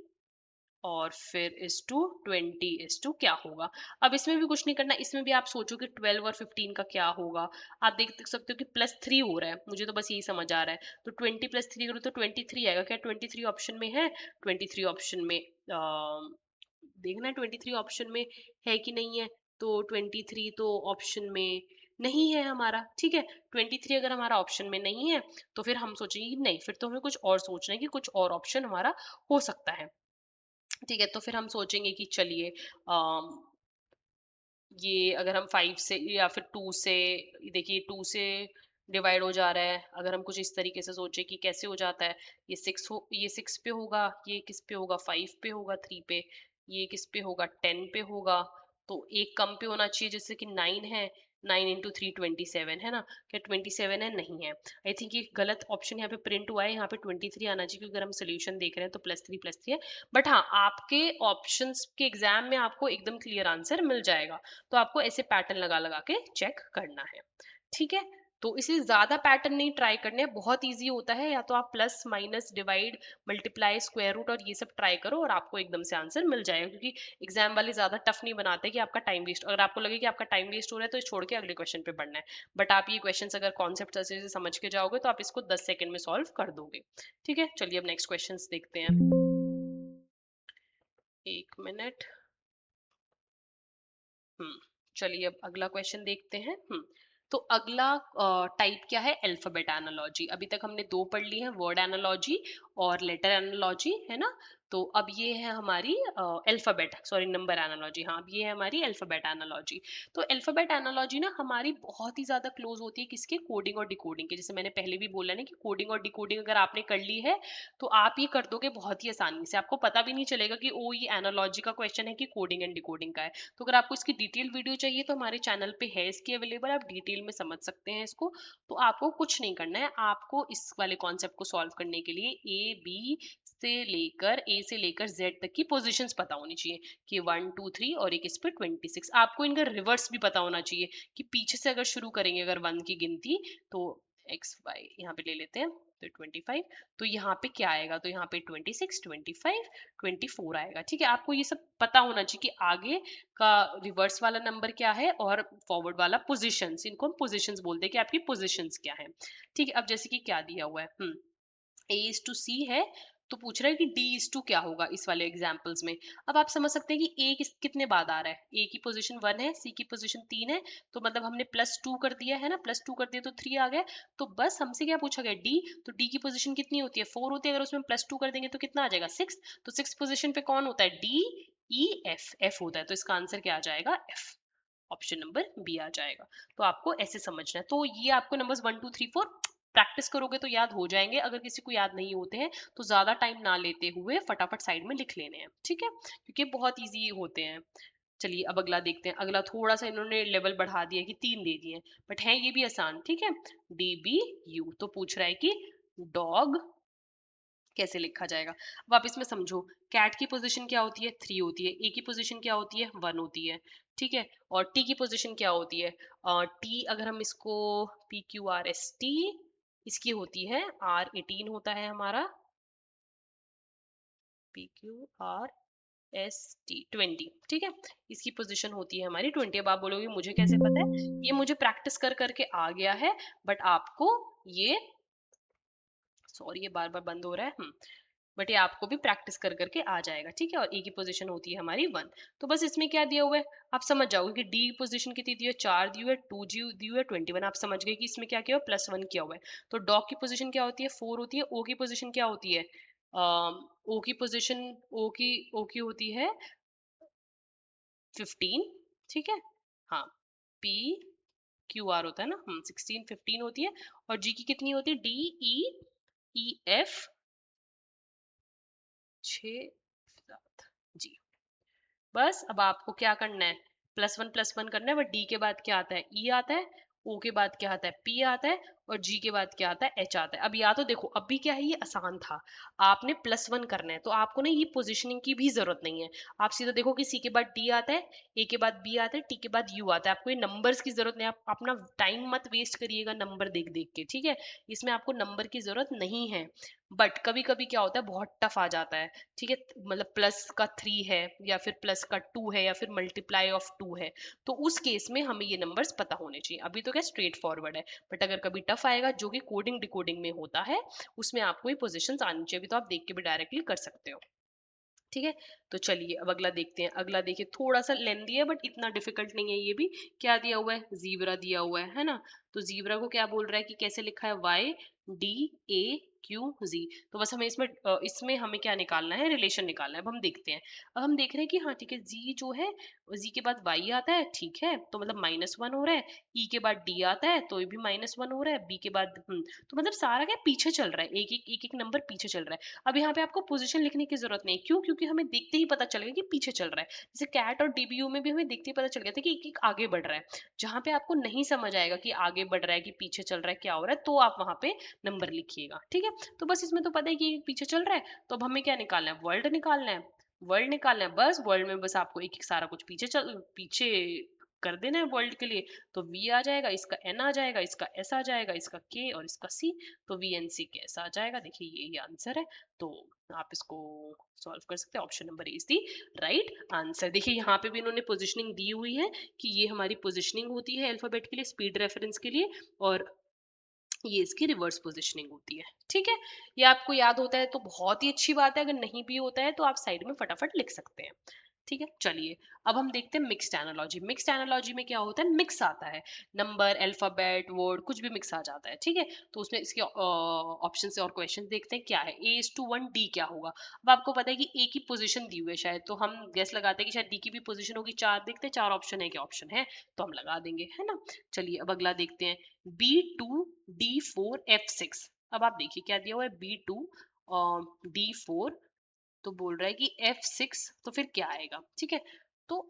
और फिर इस टू 20 क्या होगा। अब इसमें भी कुछ नहीं करना, इसमें भी आप सोचो कि 12 और 15 का क्या होगा। आप देख सकते हो कि +3 हो रहा है, मुझे तो बस यही समझ आ रहा है। तो 20 + 3 करो तो 23 आएगा, क्या 23 ऑप्शन में है, 23 ऑप्शन में देखना है 23 ऑप्शन में है कि नहीं है। तो 23 तो ऑप्शन में नहीं है हमारा, ठीक है। 23 अगर हमारा ऑप्शन में नहीं है तो फिर हम सोचेंगे कि नहीं, फिर तो हमें कुछ और सोचना है कि कुछ और ऑप्शन हमारा हो सकता है। ठीक है, तो फिर हम सोचेंगे कि चलिए ये अगर हम 5 से या फिर 2 से, देखिए 2 से डिवाइड हो जा रहा है, अगर हम कुछ इस तरीके से सोचे कि कैसे हो जाता है, ये 6 पे होगा, ये किस पे होगा, 5 पे होगा, 3 पे, ये किस पे होगा, 10 पे होगा, तो एक कम पे होना चाहिए, जैसे कि 9 है, 9 × 3 27 है ना, क्या 27 है? नहीं है। आई थिंक ये गलत ऑप्शन यहाँ पे प्रिंट हुआ है, यहाँ पे 23 आना चाहिए, क्योंकि अगर हम सोल्यूशन देख रहे हैं तो +3 है। बट हाँ, आपके ऑप्शंस के एग्जाम में आपको एकदम क्लियर आंसर मिल जाएगा, तो आपको ऐसे पैटर्न लगा लगा के चेक करना है। ठीक है, तो इसे ज्यादा पैटर्न नहीं ट्राई करने, बहुत इजी होता है, या तो आप plus minus divide multiply square root और ये सब ट्राई करो और आपको एकदम से आंसर मिल जाएगा, क्योंकि एग्जाम वाले ज्यादा टफ नहीं बनाते कि आपका टाइम वेस्ट, अगर आपको लगे कि आपका टाइम वेस्ट हो रहा है तो इस छोड़ के अगले क्वेश्चन पे बढ़ना है। बट आप ये क्वेश्चन अगर कॉन्सेप्ट अच्छे से समझ के जाओगे तो आप इसको 10 सेकंड में सॉल्व कर दोगे। ठीक है, चलिए अब नेक्स्ट क्वेश्चन देखते हैं। एक मिनट। चलिए अब अगला क्वेश्चन देखते हैं। तो अगला टाइप क्या है? Alphabet analogy. अभी तक हमने दो पढ़ ली है, वर्ड एनालॉजी और लेटर एनालॉजी, है ना। तो अब ये है हमारी अल्फाबेट, सॉरी नंबर एनालॉजी। हाँ, अब ये है हमारी अल्फाबेट एनालॉजी। तो अल्फाबेट एनालॉजी ना हमारी बहुत ही ज्यादा क्लोज होती है किसके? कोडिंग और डिकोडिंग के। जैसे मैंने पहले भी बोला ना कि कोडिंग और डिकोडिंग अगर आपने कर ली है तो आप ये कर दोगे बहुत ही आसानी से, आपको पता भी नहीं चलेगा कि ओ ये एनालॉजी का क्वेश्चन है कि कोडिंग एंड डिकोडिंग का है। तो अगर आपको इसकी डिटेल वीडियो चाहिए तो हमारे चैनल पे है इसकी अवेलेबल, आप डिटेल में समझ सकते हैं इसको। तो आपको कुछ नहीं करना है, आपको इस वाले कॉन्सेप्ट को सॉल्व करने के लिए ए से लेकर जेड तक की पोजीशंस पता होनी चाहिए, कि 1 2 3 और एक इस पे 26। आपको इनका रिवर्स भी पता होना चाहिए, कि पीछे से अगर शुरू करेंगे अगर 1 की गिनती, तो एक्स वाई यहाँ पे ले लेते हैं, तो 25, तो यहाँ पे क्या आएगा? तो यहाँ पे 26 25 24 आएगा। ठीक है, आपको ये सब पता होना चाहिए कि आगे का रिवर्स वाला नंबर क्या है और फॉरवर्ड वाला पोजीशंस, इनको हम पोजीशंस बोलते हैं कि आपकी पोजीशंस क्या है। ठीक है, अब जैसे कि क्या दिया हुआ है, A:C है, तो पूछ रहा है कि D:2 क्या होगा इस वाले एग्जाम्पल्स में। अब आप समझ सकते हैं कि A कितने बाद आ रहा है, A की पोजीशन 1 है, C की पोजीशन 3 है, तो मतलब हमने +2 कर दिया है ना, +2 कर दिया तो 3 आ गया। तो बस हमसे क्या पूछा गया? D। तो D की पोजीशन कितनी होती है? 4 होती है, अगर उसमें +2 कर देंगे तो कितना आ जाएगा? 6। तो 6 पोजीशन पे कौन होता है? D E F, F होता है, तो इसका आंसर क्या आ जाएगा? F। ऑप्शन नंबर बी आ जाएगा। तो आपको ऐसे समझना है। तो ये आपको नंबर्स 1 2 3 4 प्रैक्टिस करोगे तो याद हो जाएंगे, अगर किसी को याद नहीं होते हैं तो ज्यादा टाइम ना लेते हुए फटाफट साइड में लिख लेने हैं। ठीक है, क्योंकि बहुत इजी होते हैं। चलिए अब अगला देखते हैं। अगला थोड़ा सा इन्होंने लेवल बढ़ा दिया कि 3 दे दिए, बट है ये भी आसान। ठीक है, DBU। तो पूछ रहा है कि डॉग कैसे लिखा जाएगा। अब आप इसमें समझो, कैट की पोजीशन क्या होती है? 3 होती है। ए की पोजीशन क्या होती है? 1 होती है। ठीक है, और टी की पोजीशन क्या होती है? टी अगर हम इसको PQRST, इसकी होती है R18 होता है हमारा, PQRST 20। ठीक है, इसकी पोजीशन होती है हमारी 20। अब आप बोलोगे मुझे कैसे पता है? ये मुझे प्रैक्टिस कर करके आ गया है, बट आपको ये, सॉरी ये बार बार बंद हो रहा है, बट ये आपको भी प्रैक्टिस कर करके आ जाएगा। ठीक है, और ए की पोजीशन होती है हमारी 1। तो बस इसमें क्या दिया हुआ है आप समझ जाओगे कि डी की पोजीशन कितनी दी है? 4 दी हुई है, 2 दी हुई है, 21। आप समझ गए कि इसमें क्या किया हुआ? +1 किया हुआ है। तो डॉग की पोजीशन क्या होती है? 4 होती है। ओ की पोजीशन क्या होती है? ओ की पोजीशन, ओ की होती है 15। ठीक है, हाँ, PQR होता है ना, 16 15 होती है। और जी की कितनी होती है? DEEF 6 7 जी। बस अब आपको क्या करना है? +1 करना है, बट डी के बाद क्या आता है? ई आता है, ओ के बाद क्या आता है? पी आता है, और जी के बाद क्या आता है? एच आता है। अब या तो देखो, अभी क्या है, ये आसान था, आपने +1 करना है तो आपको ना ये पोजीशनिंग की भी जरूरत नहीं है। आप सीधा देखो कि सी के बाद डी आता है, ए के बाद बी आता है, टी के बाद यू आता है। आपको ये नंबर्स की जरूरत नहीं, आप अपना टाइम मत वेस्ट करिएगा नंबर देख देख के। ठीक है, इसमें आपको नंबर की जरूरत नहीं है। बट कभी कभी क्या होता है, बहुत टफ आ जाता है। ठीक है, मतलब प्लस का 3 है, या फिर प्लस का 2 है, या फिर मल्टीप्लाई ऑफ 2 है, तो उस केस में हमें ये नंबर्स पता होने चाहिए। अभी तो क्या स्ट्रेट फॉरवर्ड है, बट अगर कभी टफ आएगा जो कि कोडिंग डिकोडिंग में होता है, उसमें आपको ये पोजीशंस आनी चाहिए। अभी तो आप देख के भी डायरेक्टली कर सकते हो। ठीक है, तो चलिए अब अगला देखते हैं। अगला देखिए, थोड़ा सा लेंदी है बट इतना डिफिकल्ट नहीं है ये भी। क्या दिया हुआ है? जीब्रा दिया हुआ है ना। तो जीब्रा को क्या बोल रहा है कि कैसे लिखा है? Y D A Z। तो बस हमें इसमें हमें क्या निकालना है, रिलेशन निकालना है। अब हम देखते हैं, अब हम देख रहे हैं कि हाँ ठीक है, Z जो है, Z के बाद Y आता है, ठीक है, तो मतलब -1 हो रहा है। E के बाद D आता है तो ये भी -1 हो रहा है। B के बाद तो मतलब सारा क्या पीछे चल रहा है, एक एक नंबर पीछे चल रहा है। अब यहाँ पे आपको पोजीशन लिखने की जरूरत नहीं, क्यों? क्योंकि हमें देखते ही पता चल गया कि पीछे चल रहा है। जैसे कैट और DBU में भी हमें देखते ही पता चल गया था कि एक एक आगे बढ़ रहा है। जहाँ पे आपको नहीं समझ आएगा कि आगे बढ़ रहा है कि पीछे चल रहा है, क्या हो रहा है, तो आप वहां पे नंबर लिखिएगा, ठीक है। तो बस इसमें तो पता है कि पीछे चल रहा है, तो अब हमें क्या निकालना है, वर्ल्ड निकालना है। वर्ल्ड निकालना है, बस वर्ल्ड में बस आपको एक एक सारा कुछ पीछे कर देना है वर्ल्ड के लिए। तो V आ जाएगा, इसका N आ जाएगा, इसका S आ जाएगा, इसका K और इसका C। तो VNC कैसा आ जाएगा, देखिए ये आंसर है। तो आप इसको सॉल्व कर सकते हैं। Option number A is the right answer. देखिए यहाँ पे भी इन्होंने पोजिशनिंग दी हुई है कि ये हमारी पोजिशनिंग होती है अल्फाबेट के लिए, स्पीड रेफरेंस के लिए, और ये इसकी रिवर्स पोजिशनिंग होती है, ठीक है। ये आपको याद होता है तो बहुत ही अच्छी बात है, अगर नहीं भी होता है तो आप साइड में फटाफट लिख सकते हैं, ठीक है। चलिए अब हम देखते हैं मिक्स्ड एनालॉजी। मिक्स्ड एनालॉजी में क्या होता है, मिक्स आता है, नंबर, अल्फाबेट, वर्ड कुछ भी मिक्स आ जाता है, ठीक है। तो उसमें इसके ऑप्शन से और क्वेश्चन देखते हैं क्या है। A:1 D क्या होगा। अब आपको पता है कि A की पोजीशन दी हुई है शायद, तो हम गेस लगाते हैं कि शायद D की भी पोजीशन होगी। 4 देखते हैं, 4 ऑप्शन है, क्या ऑप्शन है, तो हम लगा देंगे, है ना। चलिए अब अगला देखते हैं, B2D4F6। अब आप देखिए क्या दिया हुआ है, B2D4, तो बोल रहा है कि F6, तो फिर क्या आएगा, ठीक है। तो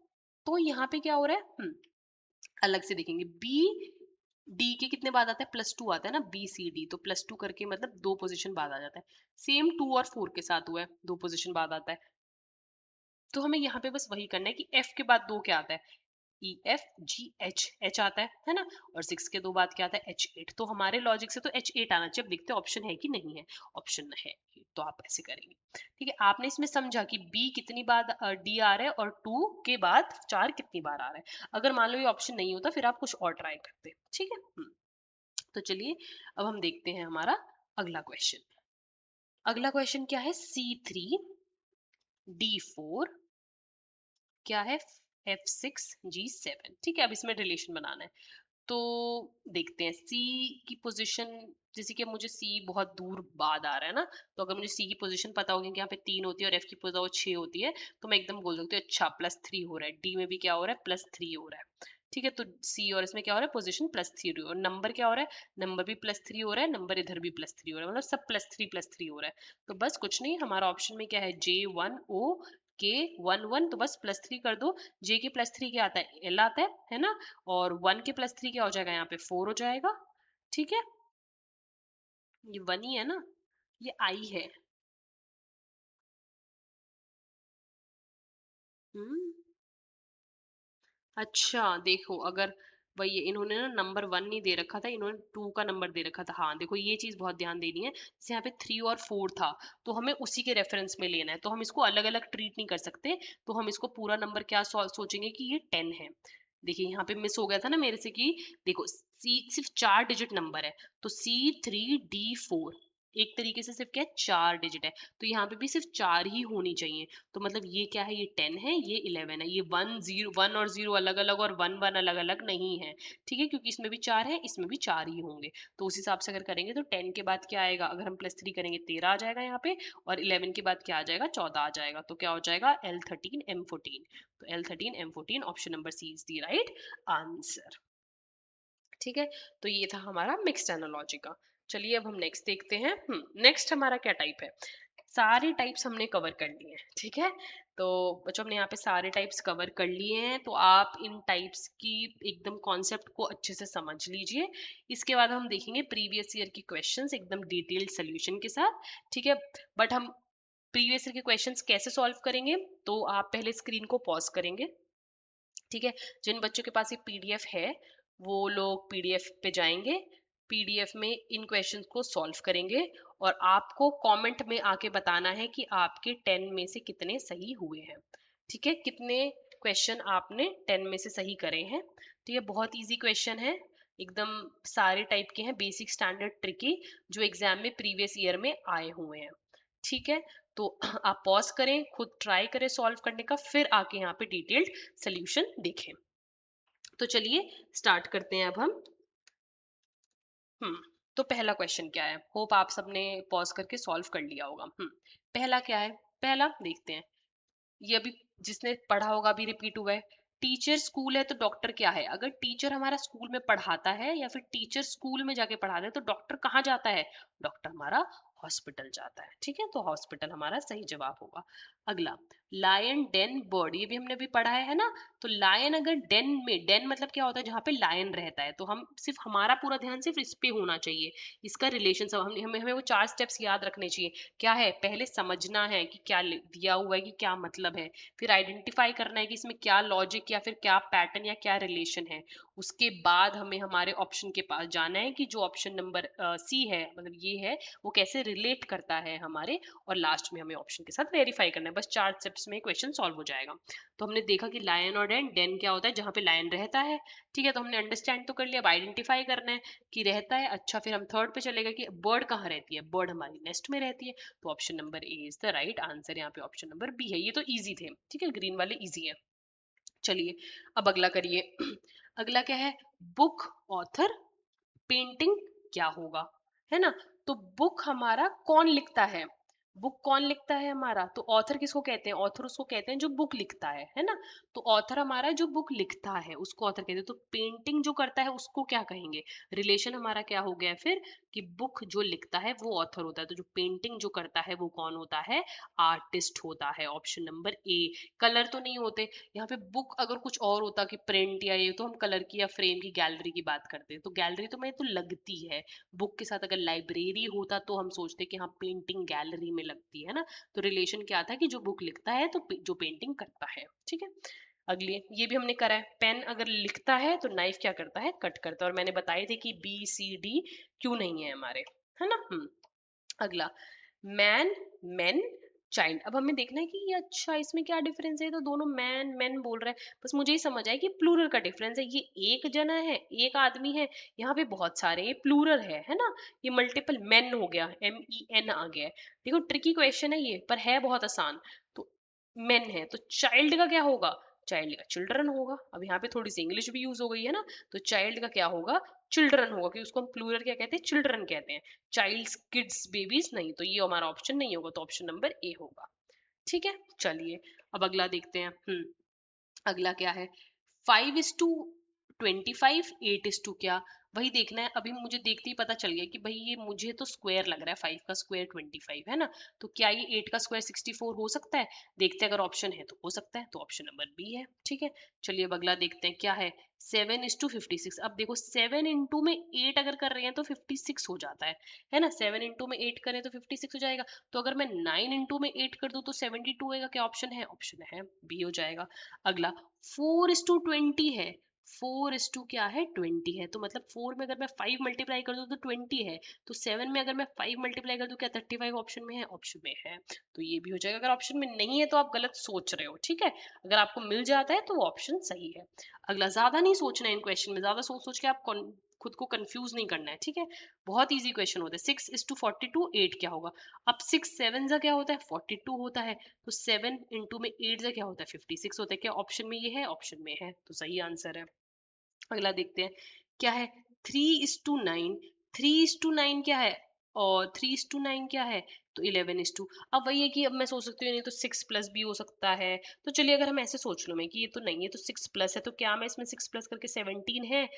तो यहाँ पे क्या हो रहा है, अलग से देखेंगे। बी डी के कितने बाद आता है, +2 आता है ना, BCD, तो +2 करके मतलब 2 पोजीशन बाद आ जाता है। सेम 2 और 4 के साथ हुआ है, 2 पोजीशन बाद आता है। तो हमें यहाँ पे बस वही करना है कि F के बाद 2 क्या आता है, EFGH आता है ना। और 6 के 2 बाद क्या आता है, H8। तो हमारे लॉजिक से तो H8 आना चाहिए। अब देखते हैं ऑप्शन है कि नहीं है। ऑप्शन है, तो आप ऐसे करेंगे, ठीक है। आपने इसमें समझा कि B कितनी बार D आ रहा है और 2 के बाद 4 कितनी बार आ रहा है। अगर मान लो ये ऑप्शन नहीं होता फिर आप कुछ और ट्राई करते, ठीक है। तो चलिए अब हम देखते हैं हमारा अगला क्वेश्चन। अगला क्वेश्चन क्या है, C3D4 क्या है, F6G7, ठीक है। अब इसमें रिलेशन बनाना है, तो देखते हैं सी की पोजीशन। जैसे कि मुझे सी बहुत दूर बाद आ रहा है ना, तो अगर मुझे सी की पोजीशन पता होगी कि यहाँ पे 3 होती है और एफ की पोजीशन 6 होती है, तो मैं एकदम बोल सकती हूँ अच्छा +3 हो रहा है। डी में भी क्या हो रहा है, +3 हो रहा है, ठीक है। तो सी और इसमें क्या हो रहा है, पोजीशन +3 हो रही है, और नंबर क्या हो रहा है, नंबर भी +3 हो रहा है, नंबर इधर भी +3 हो रहा है, मतलब सब +3 हो रहा है। तो बस कुछ नहीं, हमारा ऑप्शन में क्या है, J1O K11, तो बस +3 कर दो। जे के +3 क्या आता है, एल आता है ना। और 1 के +3 क्या हो जाएगा, यहाँ पे 4 हो जाएगा, ठीक है। ये 1 ही है ना, ये आई है। हम्म अच्छा देखो, अगर वही है, इन्होंने ना नंबर 1 नहीं दे रखा था, इन्होंने 2 का नंबर दे रखा था। हाँ देखो, ये चीज बहुत ध्यान देनी है। जैसे यहाँ पे 3 और 4 था, तो हमें उसी के रेफरेंस में लेना है, तो हम इसको अलग अलग ट्रीट नहीं कर सकते। तो हम इसको पूरा नंबर क्या सोचेंगे कि ये 10 है। देखिए यहाँ पे मिस हो गया था ना मेरे से कि देखो सी सिर्फ 4 डिजिट नंबर है, तो C3D4 एक तरीके से सिर्फ क्या है, 4 डिजिट है, तो यहाँ पे भी सिर्फ 4 ही होनी चाहिए। तो मतलब ये क्या है, ये 10 है, ये 11 है। ये 1 और 0 अलग अलग और 1 अलग अलग नहीं है, ठीक है, क्योंकि इसमें भी 4 है, इसमें भी 4 ही होंगे। तो उस हिसाब से अगर करेंगे तो 10 के बाद क्या आएगा, अगर हम +3 करेंगे 13 आ जाएगा यहाँ पे, और 11 के बाद क्या आ जाएगा, 14 आ जाएगा। तो क्या हो जाएगा, L13M14। तो L13M14, option number C is the right answer, ठीक है। तो ये था हमारा मिक्स्ड एनालॉजी का। चलिए अब हम नेक्स्ट देखते हैं। नेक्स्ट हमारा क्या टाइप है, सारे टाइप्स हमने कवर कर लिए हैं, ठीक है। तो बच्चों हमने यहाँ पे सारे टाइप्स कवर कर लिए हैं, तो आप इन टाइप्स की एकदम कॉन्सेप्ट को अच्छे से समझ लीजिए। इसके बाद हम देखेंगे प्रीवियस ईयर के क्वेश्चंस एकदम डिटेल्ड सोल्यूशन के साथ, ठीक है। बट हम प्रीवियस ईयर के क्वेश्चंस कैसे सॉल्व करेंगे, तो आप पहले स्क्रीन को पॉज करेंगे, ठीक है। जिन बच्चों के पास ये पीडीएफ है वो लोग पीडीएफ पे जाएंगे, पीडीएफ में इन क्वेश्चंस को सॉल्व करेंगे, और आपको कमेंट में आके बताना है कि आपके 10 में से कितने सही हुए हैं, ठीक है। कितने क्वेश्चन आपने 10 में से सही करे हैं। तो ये बहुत इजी क्वेश्चन है, एकदम सारे टाइप के हैं, बेसिक, स्टैंडर्ड, ट्रिकी, जो एग्जाम में प्रीवियस ईयर में आए हुए हैं, ठीक है। तो आप पॉज करें, खुद ट्राई करें सॉल्व करने का, फिर आके यहाँ पे डिटेल्ड सोल्यूशन देखें। तो चलिए स्टार्ट करते हैं अब हम। तो पहला क्वेश्चन क्या है, होप आप सबने पॉज करके सॉल्व कर लिया होगा। पहला क्या है, पहला देखते हैं। ये अभी जिसने पढ़ा होगा अभी रिपीट हुआ है। टीचर स्कूल है तो डॉक्टर क्या है? अगर टीचर हमारा स्कूल में पढ़ाता है या फिर टीचर स्कूल में जाके पढ़ाता है तो डॉक्टर कहाँ जाता है? डॉक्टर हमारा हॉस्पिटल जाता है। ठीक है, तो हॉस्पिटल हमारा सही जवाब होगा। अगला, लायन डेन बर्ड, ये भी हमने अभी पढ़ा है ना। तो लायन अगर डेन में, डेन मतलब क्या होता है? जहाँ पे लायन रहता है। तो हम सिर्फ, हमारा पूरा ध्यान सिर्फ इस पे होना चाहिए, इसका रिलेशन सब हमें हमें वो 4 स्टेप्स याद रखने चाहिए। क्या है? पहले समझना है कि क्या दिया हुआ है, कि क्या मतलब है। फिर आइडेंटिफाई करना है कि इसमें क्या लॉजिक या फिर क्या पैटर्न या क्या रिलेशन है। उसके बाद हमें हमारे ऑप्शन के पास जाना है कि जो ऑप्शन नंबर सी है, मतलब ये है, वो कैसे रिलेट करता है हमारे। और लास्ट में हमें ऑप्शन के साथ वेरीफाई करना है। बस 4 स्टेप्स में क्वेश्चन सॉल्व हो जाएगा। तो हमने देखा कि लायन और डेन, डेन क्या होता है? जहाँ पे लायन रहता है। ठीक है, तो हमने अंडरस्टैंड तो कर लिया। अब आइडेंटिफाई करना है कि रहता है। अच्छा, फिर हम थर्ड पे चलेगा कि बर्ड कहाँ रहती है? बर्ड हमारी नेस्ट में रहती है। तो option number A is the right answer. यहाँ पे ऑप्शन नंबर बी है। ये तो इजी थे। ठीक है, ग्रीन वाले इजी है। चलिए, अब अगला करिए। अगला क्या है? बुक ऑथर, पेंटिंग क्या होगा, है ना। तो बुक हमारा कौन लिखता है? बुक कौन लिखता है हमारा? तो ऑथर किसको कहते हैं? ऑथर उसको कहते हैं जो बुक लिखता है ना। तो ऑथर हमारा जो बुक लिखता है उसको ऑथर कहते हैं। तो पेंटिंग जो करता है उसको क्या कहेंगे? रिलेशन हमारा क्या हो गया फिर, कि बुक जो लिखता है वो ऑथर होता है, तो जो पेंटिंग जो करता है वो कौन होता है? आर्टिस्ट होता है। ऑप्शन नंबर ए। कलर तो नहीं होते यहाँ पे। बुक अगर कुछ और होता कि प्रिंट या ये, तो हम कलर की या फ्रेम की, गैलरी की बात करते हैं। तो गैलरी तो मैं तो लगती है बुक के साथ। अगर लाइब्रेरी होता तो हम सोचते कि हाँ पेंटिंग गैलरी में लगती है ना। तो रिलेशन क्या था कि जो बुक लिखता है तो जो पेंटिंग करता है। ठीक है, अगली ये भी हमने करा है। पेन अगर लिखता है तो नाइफ क्या करता है? कट करता है। और मैंने बताए थे कि बी सी डी क्यों नहीं है हमारे, है ना। अगला, मैन, मेन, चाइल्ड। अब हमें देखना है कि ये, अच्छा इसमें क्या डिफरेंस है? तो दोनों मैन मैन बोल रहे हैं। बस मुझे ही समझ आया कि प्लूरल का डिफरेंस है। ये एक जना है, एक आदमी है। यहाँ पे बहुत सारे, ये प्लूरल है ना। ये मल्टीपल मैन हो गया, MEN आ गया है। देखो ट्रिकी क्वेश्चन है ये, पर है बहुत आसान। तो मेन है तो चाइल्ड का क्या होगा? चाइल्ड का चिल्ड्रन होगा। अब यहाँ पे थोड़ी सी इंग्लिश भी यूज हो गई है ना। तो चाइल्ड का क्या होगा? चिल्ड्रन होगा, कि उसको हम प्लूरल क्या कहते हैं? चिल्ड्रन कहते हैं। चाइल्ड्स, किड्स, बेबीज नहीं। तो ये हमारा ऑप्शन नहीं होगा, तो ऑप्शन नंबर ए होगा। ठीक है, चलिए अब अगला देखते हैं। अगला क्या है? 5:25, 8 क्या? वही देखना है। अभी मुझे देखते ही पता चल गया कि भाई ये मुझे तो स्क्वायर लग रहा है। 5 का स्क्वायर 25 है ना। तो क्या ये 8 का स्क्वायर 64 हो सकता है? देखते हैं, अगर ऑप्शन है तो हो सकता है। तो ऑप्शन नंबर बी है। ठीक है, चलिए अब अगला देखते हैं क्या है। 7:56। अब देखो 7 इंटू में 8 अगर कर रहे हैं तो 56 हो जाता है ना। 7 इंटू में 8 करें तो 56 हो जाएगा। तो अगर मैं 9 इंटू में 8 कर दूं तो 72 होएगा। क्या ऑप्शन है? ऑप्शन है बी हो जाएगा। अगला, 4:20 है। 4 क्या है? 20 है। तो मतलब 4 में अगर मैं 5 मल्टीप्लाई कर दूं तो 20 है। तो 7 में अगर मैं 5 मल्टीप्लाई कर दूं, क्या 35 ऑप्शन में है? ऑप्शन में है। तो ये भी हो जाएगा। अगर ऑप्शन में नहीं है तो आप गलत सोच रहे हो। ठीक है, अगर आपको मिल जाता है तो वो ऑप्शन सही है। अगला, ज्यादा नहीं सोचना है इन क्वेश्चन में। ज्यादा सोच सोच के आप खुद को कंफ्यूज नहीं करना है। ठीक है, बहुत इजी क्वेश्चन होता है। 6:42, 8 क्या होगा? अब 6 7 का क्या होता है? 42 होता है। तो 7 इंटू में 8 से क्या होता है? 56 होता है। क्या ऑप्शन में ये है? ऑप्शन में है, तो सही आंसर है। अगला देखते हैं क्या है। 3:9, 3:9 क्या है? और 3:9 क्या है? तो 11:2। अब वही है कि अब मैं सोच सकती हूँ नहीं तो 6 प्लस भी हो सकता है। तो चलिए अगर हम ऐसे सोच लो मैं कि ये तो नहीं है तो 6 प्लस है, तो क्या मैं इसमें 6 प्लस करके 17 है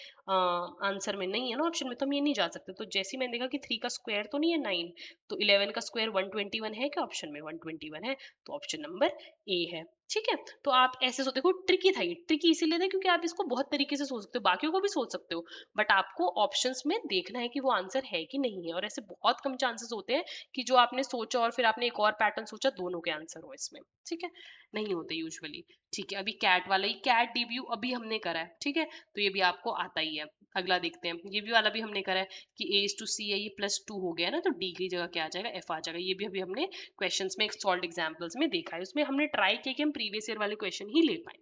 आंसर में? नहीं है ना ऑप्शन में, तो हम ये नहीं जा सकते। तो जैसे ही मैंने देखा कि 3 का स्क्वायर तो नहीं है 9, तो 11 का स्क्वायर 121 है। क्या ऑप्शन में 121 है? तो ऑप्शन नंबर ए है। ठीक है, तो आप ऐसे देखो ट्रिकी था ये। ट्रिकी इसीलिए था क्योंकि आप इसको बहुत तरीके से सोच सकते हो, बाकियों को भी सोच सकते हो। बट आपको ऑप्शंस में देखना है कि वो आंसर है कि नहीं है। और ऐसे बहुत कम चांसेस होते हैं कि जो आपने सोचा और फिर आपने एक और पैटर्न सोचा, दोनों के आंसर हो इसमें। ठीक है, नहीं होते यूजुअली। ठीक है, अभी कैट वाला ही, कैट डीब्यू अभी हमने करा है। ठीक है, तो ये भी आपको आता ही है। अगला देखते हैं, ये भी वाला भी हमने करा है कि A:C है, ये +2 हो गया ना, तो D की जगह क्या आ जाएगा? F आ जाएगा। ये भी अभी हमने क्वेश्चंस में, सॉल्व एग्जांपल्स में देखा है। उसमें हमने ट्राई किया कि हम प्रीवियस ईयर वाले क्वेश्चन ही ले पाए।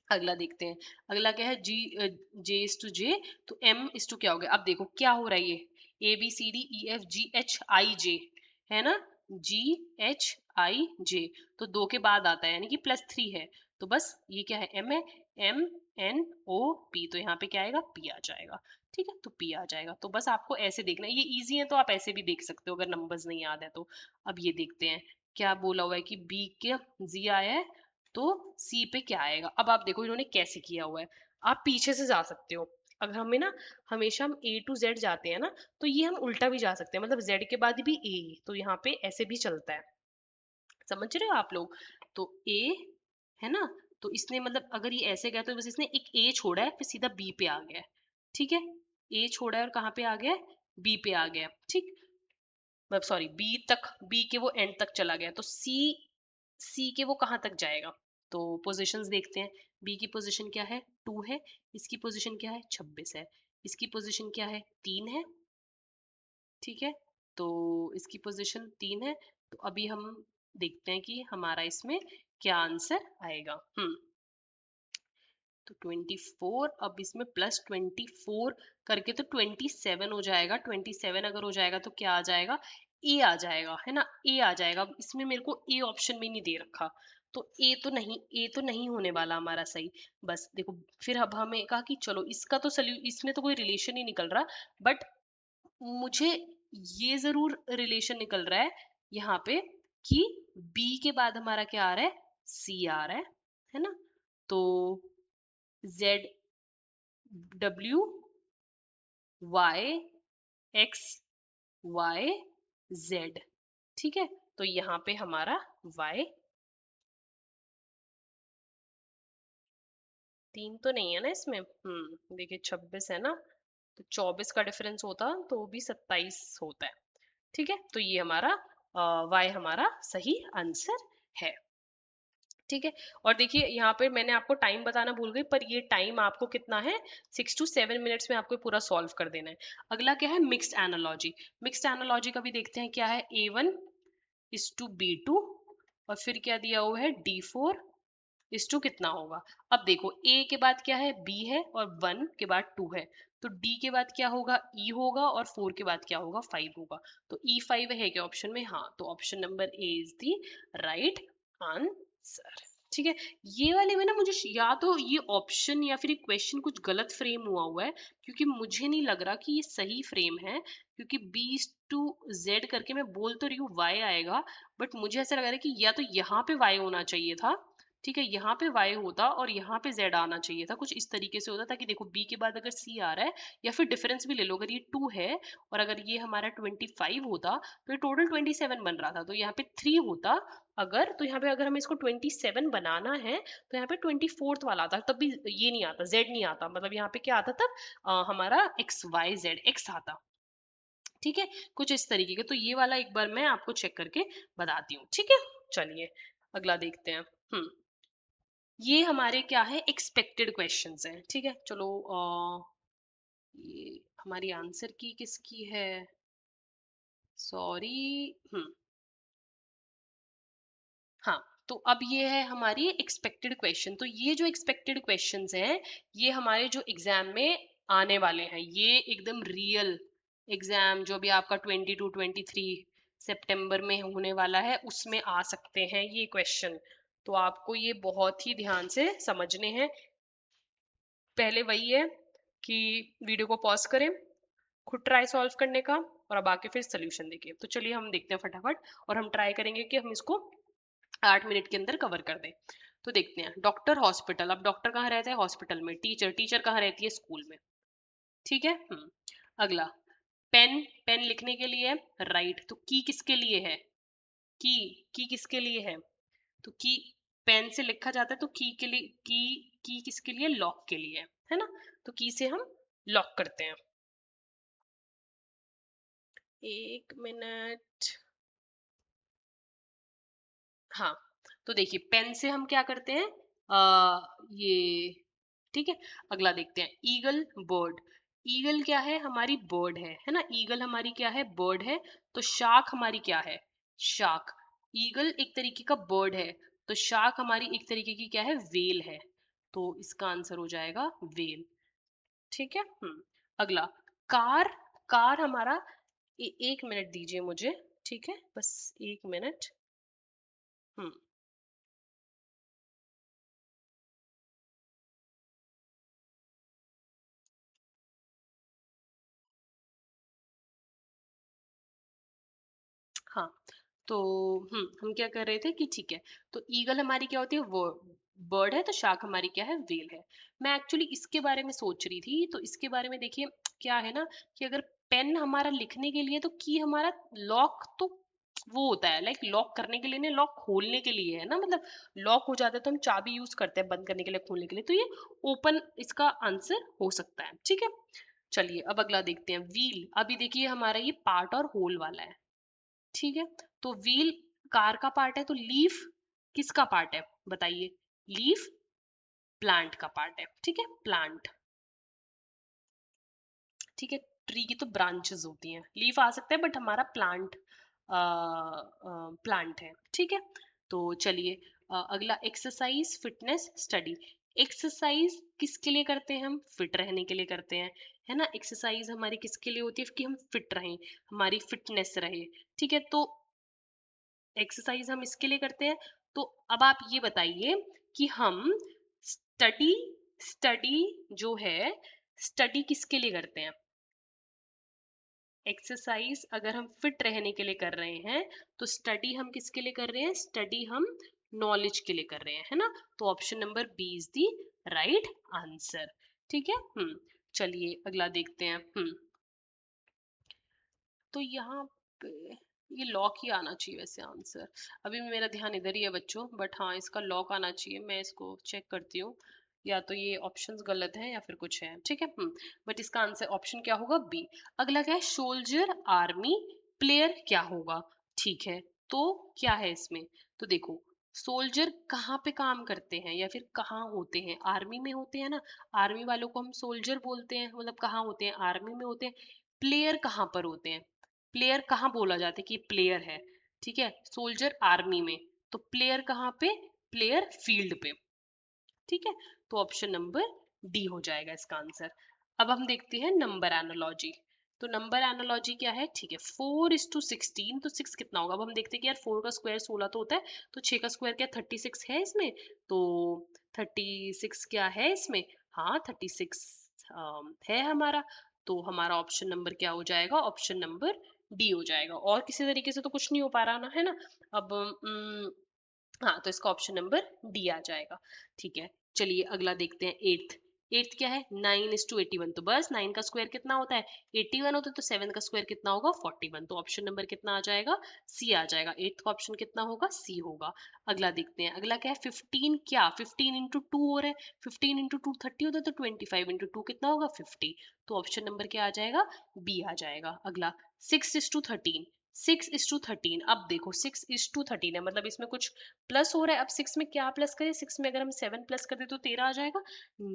अगला देखते हैं, अगला क्या है? J:J, तो M: क्या हो गया? अब देखो क्या हो रहा है, ये ABCDEFGHIJ है ना। GHIJ, तो 2 के बाद आता है यानी कि +3 है। तो बस ये क्या है? M है। MNOP, तो यहाँ पे क्या आएगा? P आ जाएगा। ठीक है, तो पी आ जाएगा। तो बस आपको ऐसे देखना है, ये इजी है तो आप ऐसे भी देख सकते हो अगर नंबर्स नहीं याद है तो। अब ये देखते हैं क्या बोला हुआ है कि बी के जी आया है तो सी पे क्या आएगा। अब आप देखो इन्होंने कैसे किया हुआ है, आप पीछे से जा सकते हो। अगर हमें ना हमेशा हम ए टू जेड जाते हैं ना, तो ये हम उल्टा भी जा सकते हैं, मतलब जेड के बाद भी ए, तो यहाँ पे ऐसे भी चलता है, समझ रहे हो आप लोग। तो ए है ना, तो इसने मतलब अगर ये ऐसे गया तो बस इसने एक ए छोड़ा है फिर सीधा बी पे आ गया है। ठीक है, ए छोड़ा है और कहाँ पे आ गया है, बी पे आ गया। ठीक, मतलब सॉरी बी तक, बी के वो एंड तक चला गया, तो सी, सी के वो कहाँ तक जाएगा। तो पोजीशंस देखते हैं, बी की पोजीशन क्या है 2 है, इसकी पोजीशन क्या है 26 है, इसकी पोजीशन क्या है 3 है। ठीक है, तो इसकी पोजीशन 3 है, तो अभी हम देखते हैं कि हमारा इसमें क्या आंसर आएगा। तो 24, अब इसमें प्लस 24 करके तो 27 हो जाएगा। 27 अगर हो जाएगा तो क्या आ जाएगा, ए आ जाएगा, है ना, ए आ जाएगा। अब इसमें मेरे को ए ऑप्शन में नहीं दे रखा, तो ए तो नहीं, ए तो नहीं होने वाला हमारा सही। बस देखो, फिर अब हमें कहा कि चलो इसका तो इसमें तो कोई रिलेशन ही निकल रहा, बट मुझे ये जरूर रिलेशन निकल रहा है यहाँ पे कि बी के बाद हमारा क्या आ रहा है, सी आ रहा है ना। तो Z, W, Y, X, Y, Z. ठीक है, तो यहाँ पे हमारा वाई 3 तो नहीं है ना इसमें। देखिए 26 है ना, तो 24 का डिफरेंस होता तो भी 27 होता है। ठीक है, तो ये हमारा वाई हमारा सही आंसर है। ठीक है, और देखिए यहाँ पे मैंने आपको टाइम बताना भूल गई, पर ये टाइम आपको कितना है, 6 to 7 मिनट्स में आपको पूरा सॉल्व कर देना है। अगला क्या है, मिक्स्ड एनालॉजी। मिक्स्ड एनालॉजी का भी देखते हैं क्या है, A1:B2, और फिर क्या दिया हुआ है D4:, कितना होगा। अब देखो ए के बाद क्या है, बी है, और 1 के बाद 2 है, तो डी के बाद क्या होगा, ई होगा, और 4 के बाद क्या होगा, 5 होगा। तो E5 है क्या ऑप्शन में, हाँ, तो option number A is the right answer. ठीक है, ये वाले में ना मुझे या तो ये ऑप्शन या फिर क्वेश्चन कुछ गलत फ्रेम हुआ है, क्योंकि मुझे नहीं लग रहा कि ये सही फ्रेम है, क्योंकि B to Z करके मैं बोल तो रही हूँ y आएगा, बट मुझे ऐसा लग रहा है कि या तो यहाँ पे y होना चाहिए था, ठीक है, यहाँ पे y होता और यहाँ पे z आना चाहिए था, कुछ इस तरीके से होता, ताकि देखो b के बाद अगर c आ रहा है, या फिर डिफरेंस भी ले लो, अगर ये 2 है और अगर ये हमारा 25 होता तो ये टोटल 27 बन रहा था, तो यहाँ पे 3 होता अगर, तो यहाँ पे अगर हमें इसको 27 बनाना है तो यहाँ पे 24th वाला आता, तब भी ये नहीं आता, z नहीं आता, मतलब यहाँ पे क्या आता तब, हमारा x आता। ठीक है, कुछ इस तरीके के, तो ये वाला एक बार मैं आपको चेक करके बताती हूँ। ठीक है, चलिए अगला देखते हैं। ये हमारे क्या है, एक्सपेक्टेड क्वेश्चंस हैं। ठीक है, चलो ये हमारी आंसर की किसकी है, सॉरी। हाँ, तो अब ये है हमारी एक्सपेक्टेड क्वेश्चन। तो ये जो एक्सपेक्टेड क्वेश्चंस हैं, ये हमारे जो एग्जाम में आने वाले हैं, ये एकदम रियल एग्जाम जो भी आपका 22-23 सितंबर में होने वाला है, उसमें आ सकते हैं ये क्वेश्चन। तो आपको ये बहुत ही ध्यान से समझने हैं। पहले वही है कि वीडियो को पॉज करें, खुद ट्राई सॉल्व करने का, और अब आके फिर सोल्यूशन देखिए। तो चलिए हम देखते हैं फटाफट, और हम ट्राई करेंगे कि हम इसको 8 मिनट के अंदर कवर कर दें। तो देखते हैं, डॉक्टर हॉस्पिटल, अब डॉक्टर कहाँ रहता है, हॉस्पिटल में। टीचर, टीचर कहाँ रहती है, स्कूल में। ठीक है। अगला, पेन, पेन लिखने के लिए है, राइट। तो की किसके लिए है, की, की किसके लिए है, तो की पेन से लिखा जाता है, तो की के लिए, की किसके लिए, लॉक के लिए है ना, तो की से हम लॉक करते हैं। 1 मिनट। हाँ, तो देखिए पेन से हम क्या करते हैं, ये, ठीक है। अगला देखते हैं, ईगल, बर्ड। ईगल क्या है, हमारी बर्ड है ना, ईगल हमारी क्या है, बर्ड है। तो शार्क हमारी क्या है, शार्क। ईगल एक तरीके का बर्ड है, तो शार्क हमारी एक तरीके की क्या है, वेल है। तो इसका आंसर हो जाएगा वेल। ठीक है। अगला, कार, कार हमारा, 1 मिनट दीजिए मुझे, ठीक है, बस 1 मिनट। हम्म हाँ, तो हम क्या कर रहे थे कि ठीक है, तो ईगल हमारी क्या होती है, वो बर्ड है, तो शार्क हमारी क्या है, वेल है। मैं एक्चुअली इसके बारे में सोच रही थी, तो इसके बारे में देखिए क्या है ना, कि अगर पेन हमारा लिखने के लिए, तो की हमारा लॉक तो वो होता है, लाइक लॉक करने के लिए नहीं, लॉक खोलने के लिए है ना, मतलब लॉक हो जाता है तो हम चाबी यूज करते हैं बंद करने के लिए, खोलने के लिए, तो ये ओपन इसका आंसर हो सकता है, ठीक है। चलिए अब अगला देखते हैं, व्हील। अभी देखिए हमारा ये पार्ट और होल वाला है, ठीक है। तो व्हील कार का पार्ट है, तो लीफ किसका पार्ट है बताइए, लीफ प्लांट का पार्ट है, ठीक है, प्लांट, ठीक है। ट्री की तो ब्रांचेस होती हैं, लीफ आ सकता है बट हमारा प्लांट प्लांट है, ठीक है। तो चलिए अगला, एक्सरसाइज फिटनेस स्टडी। एक्सरसाइज किसके लिए करते हैं हम, फिट रहने के लिए करते हैं, है ना। एक्सरसाइज हमारी किसके लिए होती है, कि हम फिट रहें, हमारी फिटनेस रहे, ठीक है। तो एक्सरसाइज हम इसके लिए करते हैं। तो अब आप ये बताइए कि हम स्टडी स्टडी जो है, स्टडी किसके लिए करते हैं। एक्सरसाइज अगर हम फिट रहने के लिए कर रहे हैं, तो स्टडी हम किसके लिए कर रहे हैं, स्टडी हम नॉलेज के लिए कर रहे हैं, है ना। तो option number B is the right answer, ठीक है। चलिए अगला देखते हैं। तो यहाँ पे ये लॉक ही आना चाहिए वैसे आंसर, अभी मेरा ध्यान इधर ही है बच्चों, बट हाँ इसका लॉक आना चाहिए, मैं इसको चेक करती हूँ, या तो ये ऑप्शंस गलत है या फिर कुछ है, ठीक है। बट इसका आंसर ऑप्शन क्या होगा, बी। अगला क्या है, सोल्जर, आर्मी, प्लेयर क्या होगा, ठीक है। तो क्या है इसमें, तो देखो सोल्जर कहाँ पे काम करते हैं या फिर कहाँ होते हैं, आर्मी में होते हैं ना, आर्मी वालों को हम सोल्जर बोलते हैं, मतलब कहाँ होते हैं, आर्मी में होते हैं। प्लेयर कहाँ पर होते हैं, प्लेयर कहाँ बोला जाता है कि प्लेयर है, ठीक है, सोल्जर आर्मी में, तो प्लेयर कहाँ पे, प्लेयर फील्ड पे, ठीक है। तो ऑप्शन नंबर डी हो जाएगा इसका आंसर। अब हम देखते हैं नंबर एनालॉजी। तो नंबर एनालॉजी क्या है, ठीक है, 4:16, तो 6 कितना होगा, अब हम देखते हैं कि यार 4 का स्क्वायर 16 तो होता है, तो 6 का स्क्वायर क्या 36 है इसमें, तो 36 क्या है इसमें, हाँ 36 है हमारा। तो हमारा ऑप्शन नंबर क्या हो जाएगा, ऑप्शन नंबर डी हो जाएगा, और किसी तरीके से तो कुछ नहीं हो पा रहा ना, है ना। अब हाँ, तो इसका ऑप्शन नंबर डी आ जाएगा, ठीक है। चलिए अगला देखते हैं, एट्थ। एट्थ क्या है, 9:81, तो बस 9 का स्क्वायर कितना होता है, 81 होता है, तो 7 का स्क्वायर कितना होगा, 41, तो ऑप्शन नंबर कितना आ जाएगा, सी आ जाएगा, एट्थ का ऑप्शन कितना होगा, सी होगा। अगला देखते हैं, अगला क्या है, 15, क्या 15 इंटू टू हो रहा है, 15 इंटू टू 30 होता है, तो 25 इंटू टू कितना होगा, 50, तो ऑप्शन नंबर क्या आ जाएगा, बी आ जाएगा। अगला 6:13, 6:13, अब देखो 6:13 है, मतलब इसमें कुछ प्लस हो रहा है, अब 6 में क्या प्लस करें, 6 में अगर हम 7 प्लस कर दे तो 13 आ जाएगा,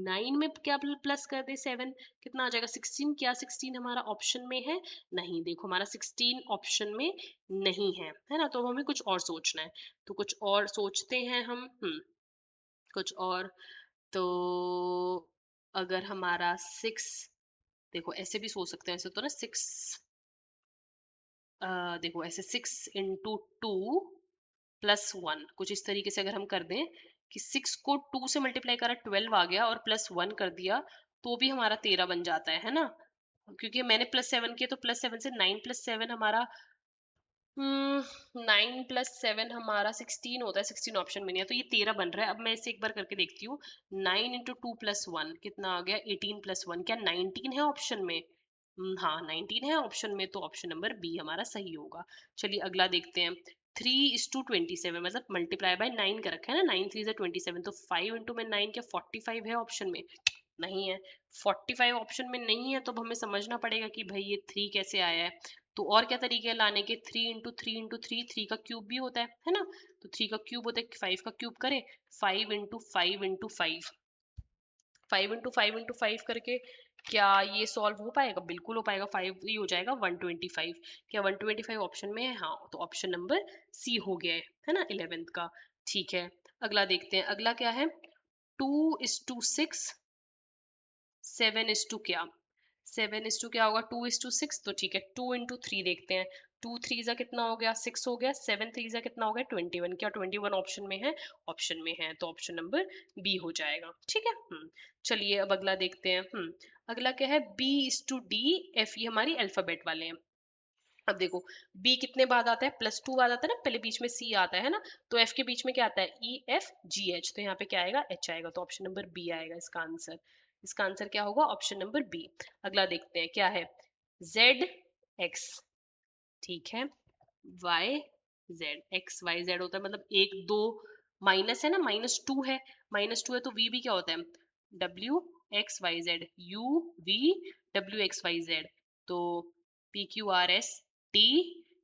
9 में क्या प्लस कर दे 7, कितना आ जाएगा 16, क्या 16 हमारा ऑप्शन में है, नहीं, देखो हमारा 16 ऑप्शन में नहीं है ना, तो हमें कुछ और सोचना है, तो कुछ और सोचते हैं हम, कुछ और। तो अगर हमारा 6, देखो ऐसे भी सोच सकते हैं, ऐसे तो ना 6, देखो ऐसे 6 into 2 + 1, कुछ इस तरीके से अगर हम कर दें कि 6 को 2 से मल्टीप्लाई करा 12 आ गया, और +1 कर दिया, तो भी हमारा 13 बन जाता है ना, क्योंकि मैंने +7 किया, तो +7 से 9 + 7 हमारा 9 + 7 हमारा 16 होता है, 16 ऑप्शन में नहीं है, तो ये 13 बन रहा है। अब मैं इसे एक बार करके देखती हूँ, 9 into 2 + 1 कितना आ गया, 18 + 1 क्या 19 है ऑप्शन में, हाँ 19 है ऑप्शन में, तो ऑप्शन नंबर बी हमारा सही होगा। चलिए अगला देखते हैं, 3:27, मतलब मल्टीप्लाई बाय 9 का रखा है ना, 9 3 27, तो 5 इंटू में 9 क्या 45 है ऑप्शन में, नहीं है, 45 ऑप्शन में नहीं है, तो अब हमें समझना पड़ेगा कि भाई ये 3 कैसे आया है। तो और क्या तरीके हैं लाने के, 3 × 3 × 3, 3 का क्यूब भी होता है ना, तो 3 का क्यूब होता है, 5 का क्यूब करें, 5 × 5 × 5, 5 × 5 × 5 करके क्या ये सॉल्व हो पाएगा, बिल्कुल हो पाएगा, 5 ही हो जाएगा 125, क्या 125 ऑप्शन में है, हाँ, तो ऑप्शन नंबर सी हो गया है ना 11th का, ठीक है। अगला देखते हैं, अगला क्या है, 2:6, 7 क्या, 7 क्या होगा, 2:6, तो ठीक है 2 × 3 देखते हैं, 2 3 कितना हो गया 6 हो गया, 7 3 कितना हो गया 21, क्या 21 ऑप्शन में है, ऑप्शन में है, तो ऑप्शन नंबर बी हो जाएगा, ठीक है। चलिए अब अगला देखते हैं, अगला क्या है, B/D F, ये हमारी अल्फाबेट वाले हैं, अब देखो b कितने बाद आता है, +2 बाद आता है ना, पहले बीच में c आता है ना, तो f के बीच में क्या आता है, e f g h, तो यहाँ पे क्या आएगा, h आएगा, तो ऑप्शन नंबर बी आएगा इसका आंसर। इसका आंसर क्या होगा, ऑप्शन नंबर बी। अगला देखते हैं क्या है, z x, ठीक है, y z, x y z होता है मतलब एक दो माइनस है ना, -2 है, -2 है तो v भी क्या होता है, w x y z, u v w x y z, तो p q r s t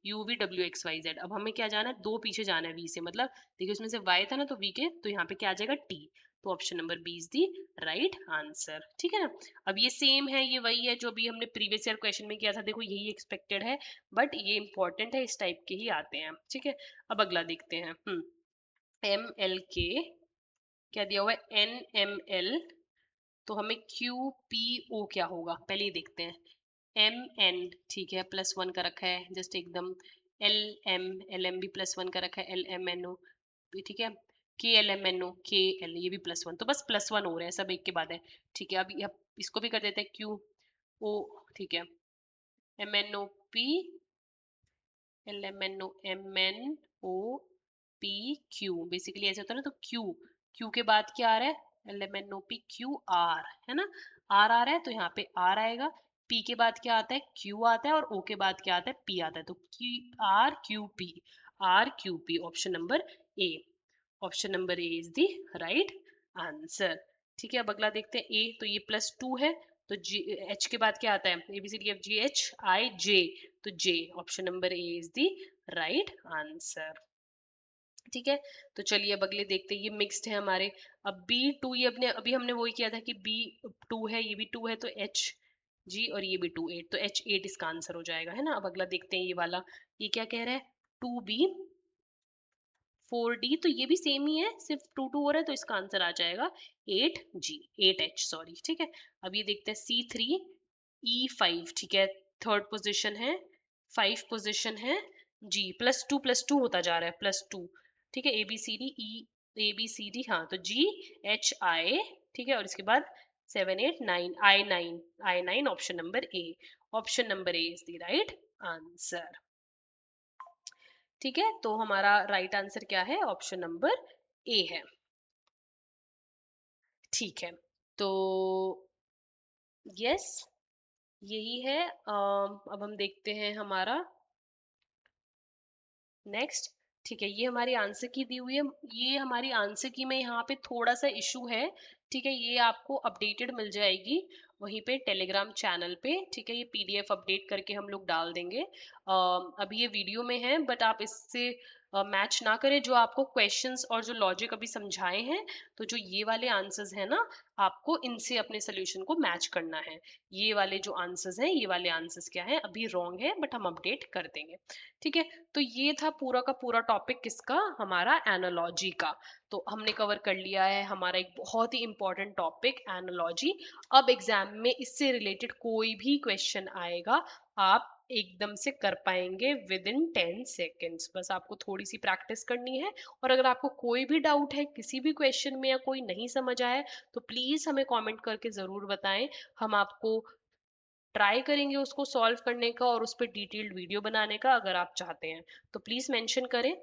u v w x y z। अब हमें क्या जाना है, दो पीछे जाना है v से, मतलब देखिए उसमें से y था ना तो v के, तो यहाँ पे क्या आ जाएगा t, तो option number B is the right answer, ठीक है ना। अब ये सेम है, ये वही है जो अभी हमने प्रीवियस ईयर क्वेश्चन में किया था, देखो यही एक्सपेक्टेड है, बट ये इंपॉर्टेंट है, इस टाइप के ही आते हैं, ठीक है। अब अगला देखते हैं, एम एल के, क्या दिया हुआ है, एन एम एल, तो हमें क्यू पी ओ क्या होगा, पहले ही देखते हैं। एम एन, ठीक है, +1 का रखा है जस्ट एकदम, एल एम भी +1 का रखा है, एल एम एन ओ भी, ठीक है, के एल एम एन ओ के एल, ये भी +1, तो बस +1 हो रहे हैं सब एक के बाद है, ठीक है। अब इसको भी कर देते हैं क्यू ओ, ठीक है, M N O P, L M N O, M N O P Q, basically ऐसे होता है ना, तो क्यू, क्यू के बाद क्या आ रहा है, L M N O P Q R, है ना, आर आ रहा है तो यहाँ पे आर आएगा, पी के बाद क्या आता है, क्यू आता है, और ओ के बाद क्या आता है, पी आता है, तो R Q P, R Q P, option number A, option number A is the right answer, ठीक है। अब अगला देखते हैं ए, तो ये +2 है, तो जी एच के बाद क्या आता है, A B C D F G H I J, तो J, option number A is the right answer, ठीक है। तो चलिए अब अगले देखते हैं, ये मिक्स्ड है हमारे, अब B2, ये अपने अभी हमने वही किया था कि B2 है, ये भी 2 है, तो H G, और ये भी 2 8, तो H8 इसका आंसर हो जाएगा, है ना। अब अगला देखते हैं ये वाला, ये क्या कह रहा है, 2B 4D, तो ये भी सेम ही है, सिर्फ 2 हो रहा है, तो इसका आंसर आ जाएगा 8G, 8H सॉरी, ठीक है। अब ये देखते हैं C3E5, ठीक है, थर्ड पोजिशन है, 5 पोजिशन है, G +2 होता जा रहा है, +2, ठीक है, ए बी सी डी, हाँ, तो GHI, ठीक है, और इसके बाद 7 8 9 I9 option number A, option number A is the right answer, ठीक है। तो हमारा राइट आंसर क्या है, ऑप्शन नंबर ए है, ठीक है। तो यस, यही है, अब हम देखते हैं हमारा नेक्स्ट, ठीक है, ये हमारी आंसर की दी हुई है, ये हमारी आंसर की में यहाँ पे थोड़ा सा इशू है, ठीक है, ये आपको अपडेटेड मिल जाएगी वहीं पे टेलीग्राम चैनल पे, ठीक है, ये पीडीएफ अपडेट करके हम लोग डाल देंगे, अभी ये वीडियो में है, बट आप इससे मैच ना करें, जो आपको क्वेश्चंस और जो लॉजिक अभी समझाए हैं, तो जो ये वाले आंसर्स हैं ना, आपको इनसे अपने सोल्यूशन को मैच करना है, ये वाले जो आंसर्स हैं, ये वाले आंसर्स क्या है, अभी रॉन्ग है, बट हम अपडेट कर देंगे, ठीक है। तो ये था पूरा का पूरा टॉपिक किसका, हमारा एनालॉजी का, तो हमने कवर कर लिया है हमारा एक बहुत ही इंपॉर्टेंट टॉपिक एनालॉजी। अब एग्जाम में इससे रिलेटेड कोई भी क्वेश्चन आएगा, आप एकदम से कर पाएंगे विद इन 10 सेकेंड्स, बस आपको थोड़ी सी प्रैक्टिस करनी है, और अगर आपको कोई भी डाउट है किसी भी क्वेश्चन में या कोई नहीं समझ आया, तो प्लीज हमें कमेंट करके जरूर बताएं, हम आपको ट्राई करेंगे उसको सॉल्व करने का और उस पर डिटेल्ड वीडियो बनाने का, अगर आप चाहते हैं तो प्लीज मेंशन करें,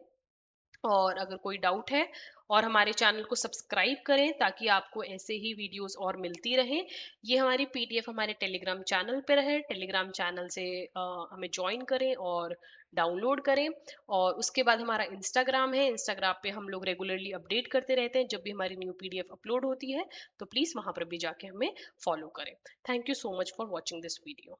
और अगर कोई डाउट है, और हमारे चैनल को सब्सक्राइब करें ताकि आपको ऐसे ही वीडियोस और मिलती रहे। ये हमारी पीडीएफ हमारे टेलीग्राम चैनल पे रहे, टेलीग्राम चैनल से हमें ज्वाइन करें और डाउनलोड करें, और उसके बाद हमारा इंस्टाग्राम है, इंस्टाग्राम पे हम लोग रेगुलरली अपडेट करते रहते हैं जब भी हमारी न्यू पीडीएफ अपलोड होती है, तो प्लीज़ वहाँ पर भी जाके हमें फॉलो करें। Thank you so much for watching this video.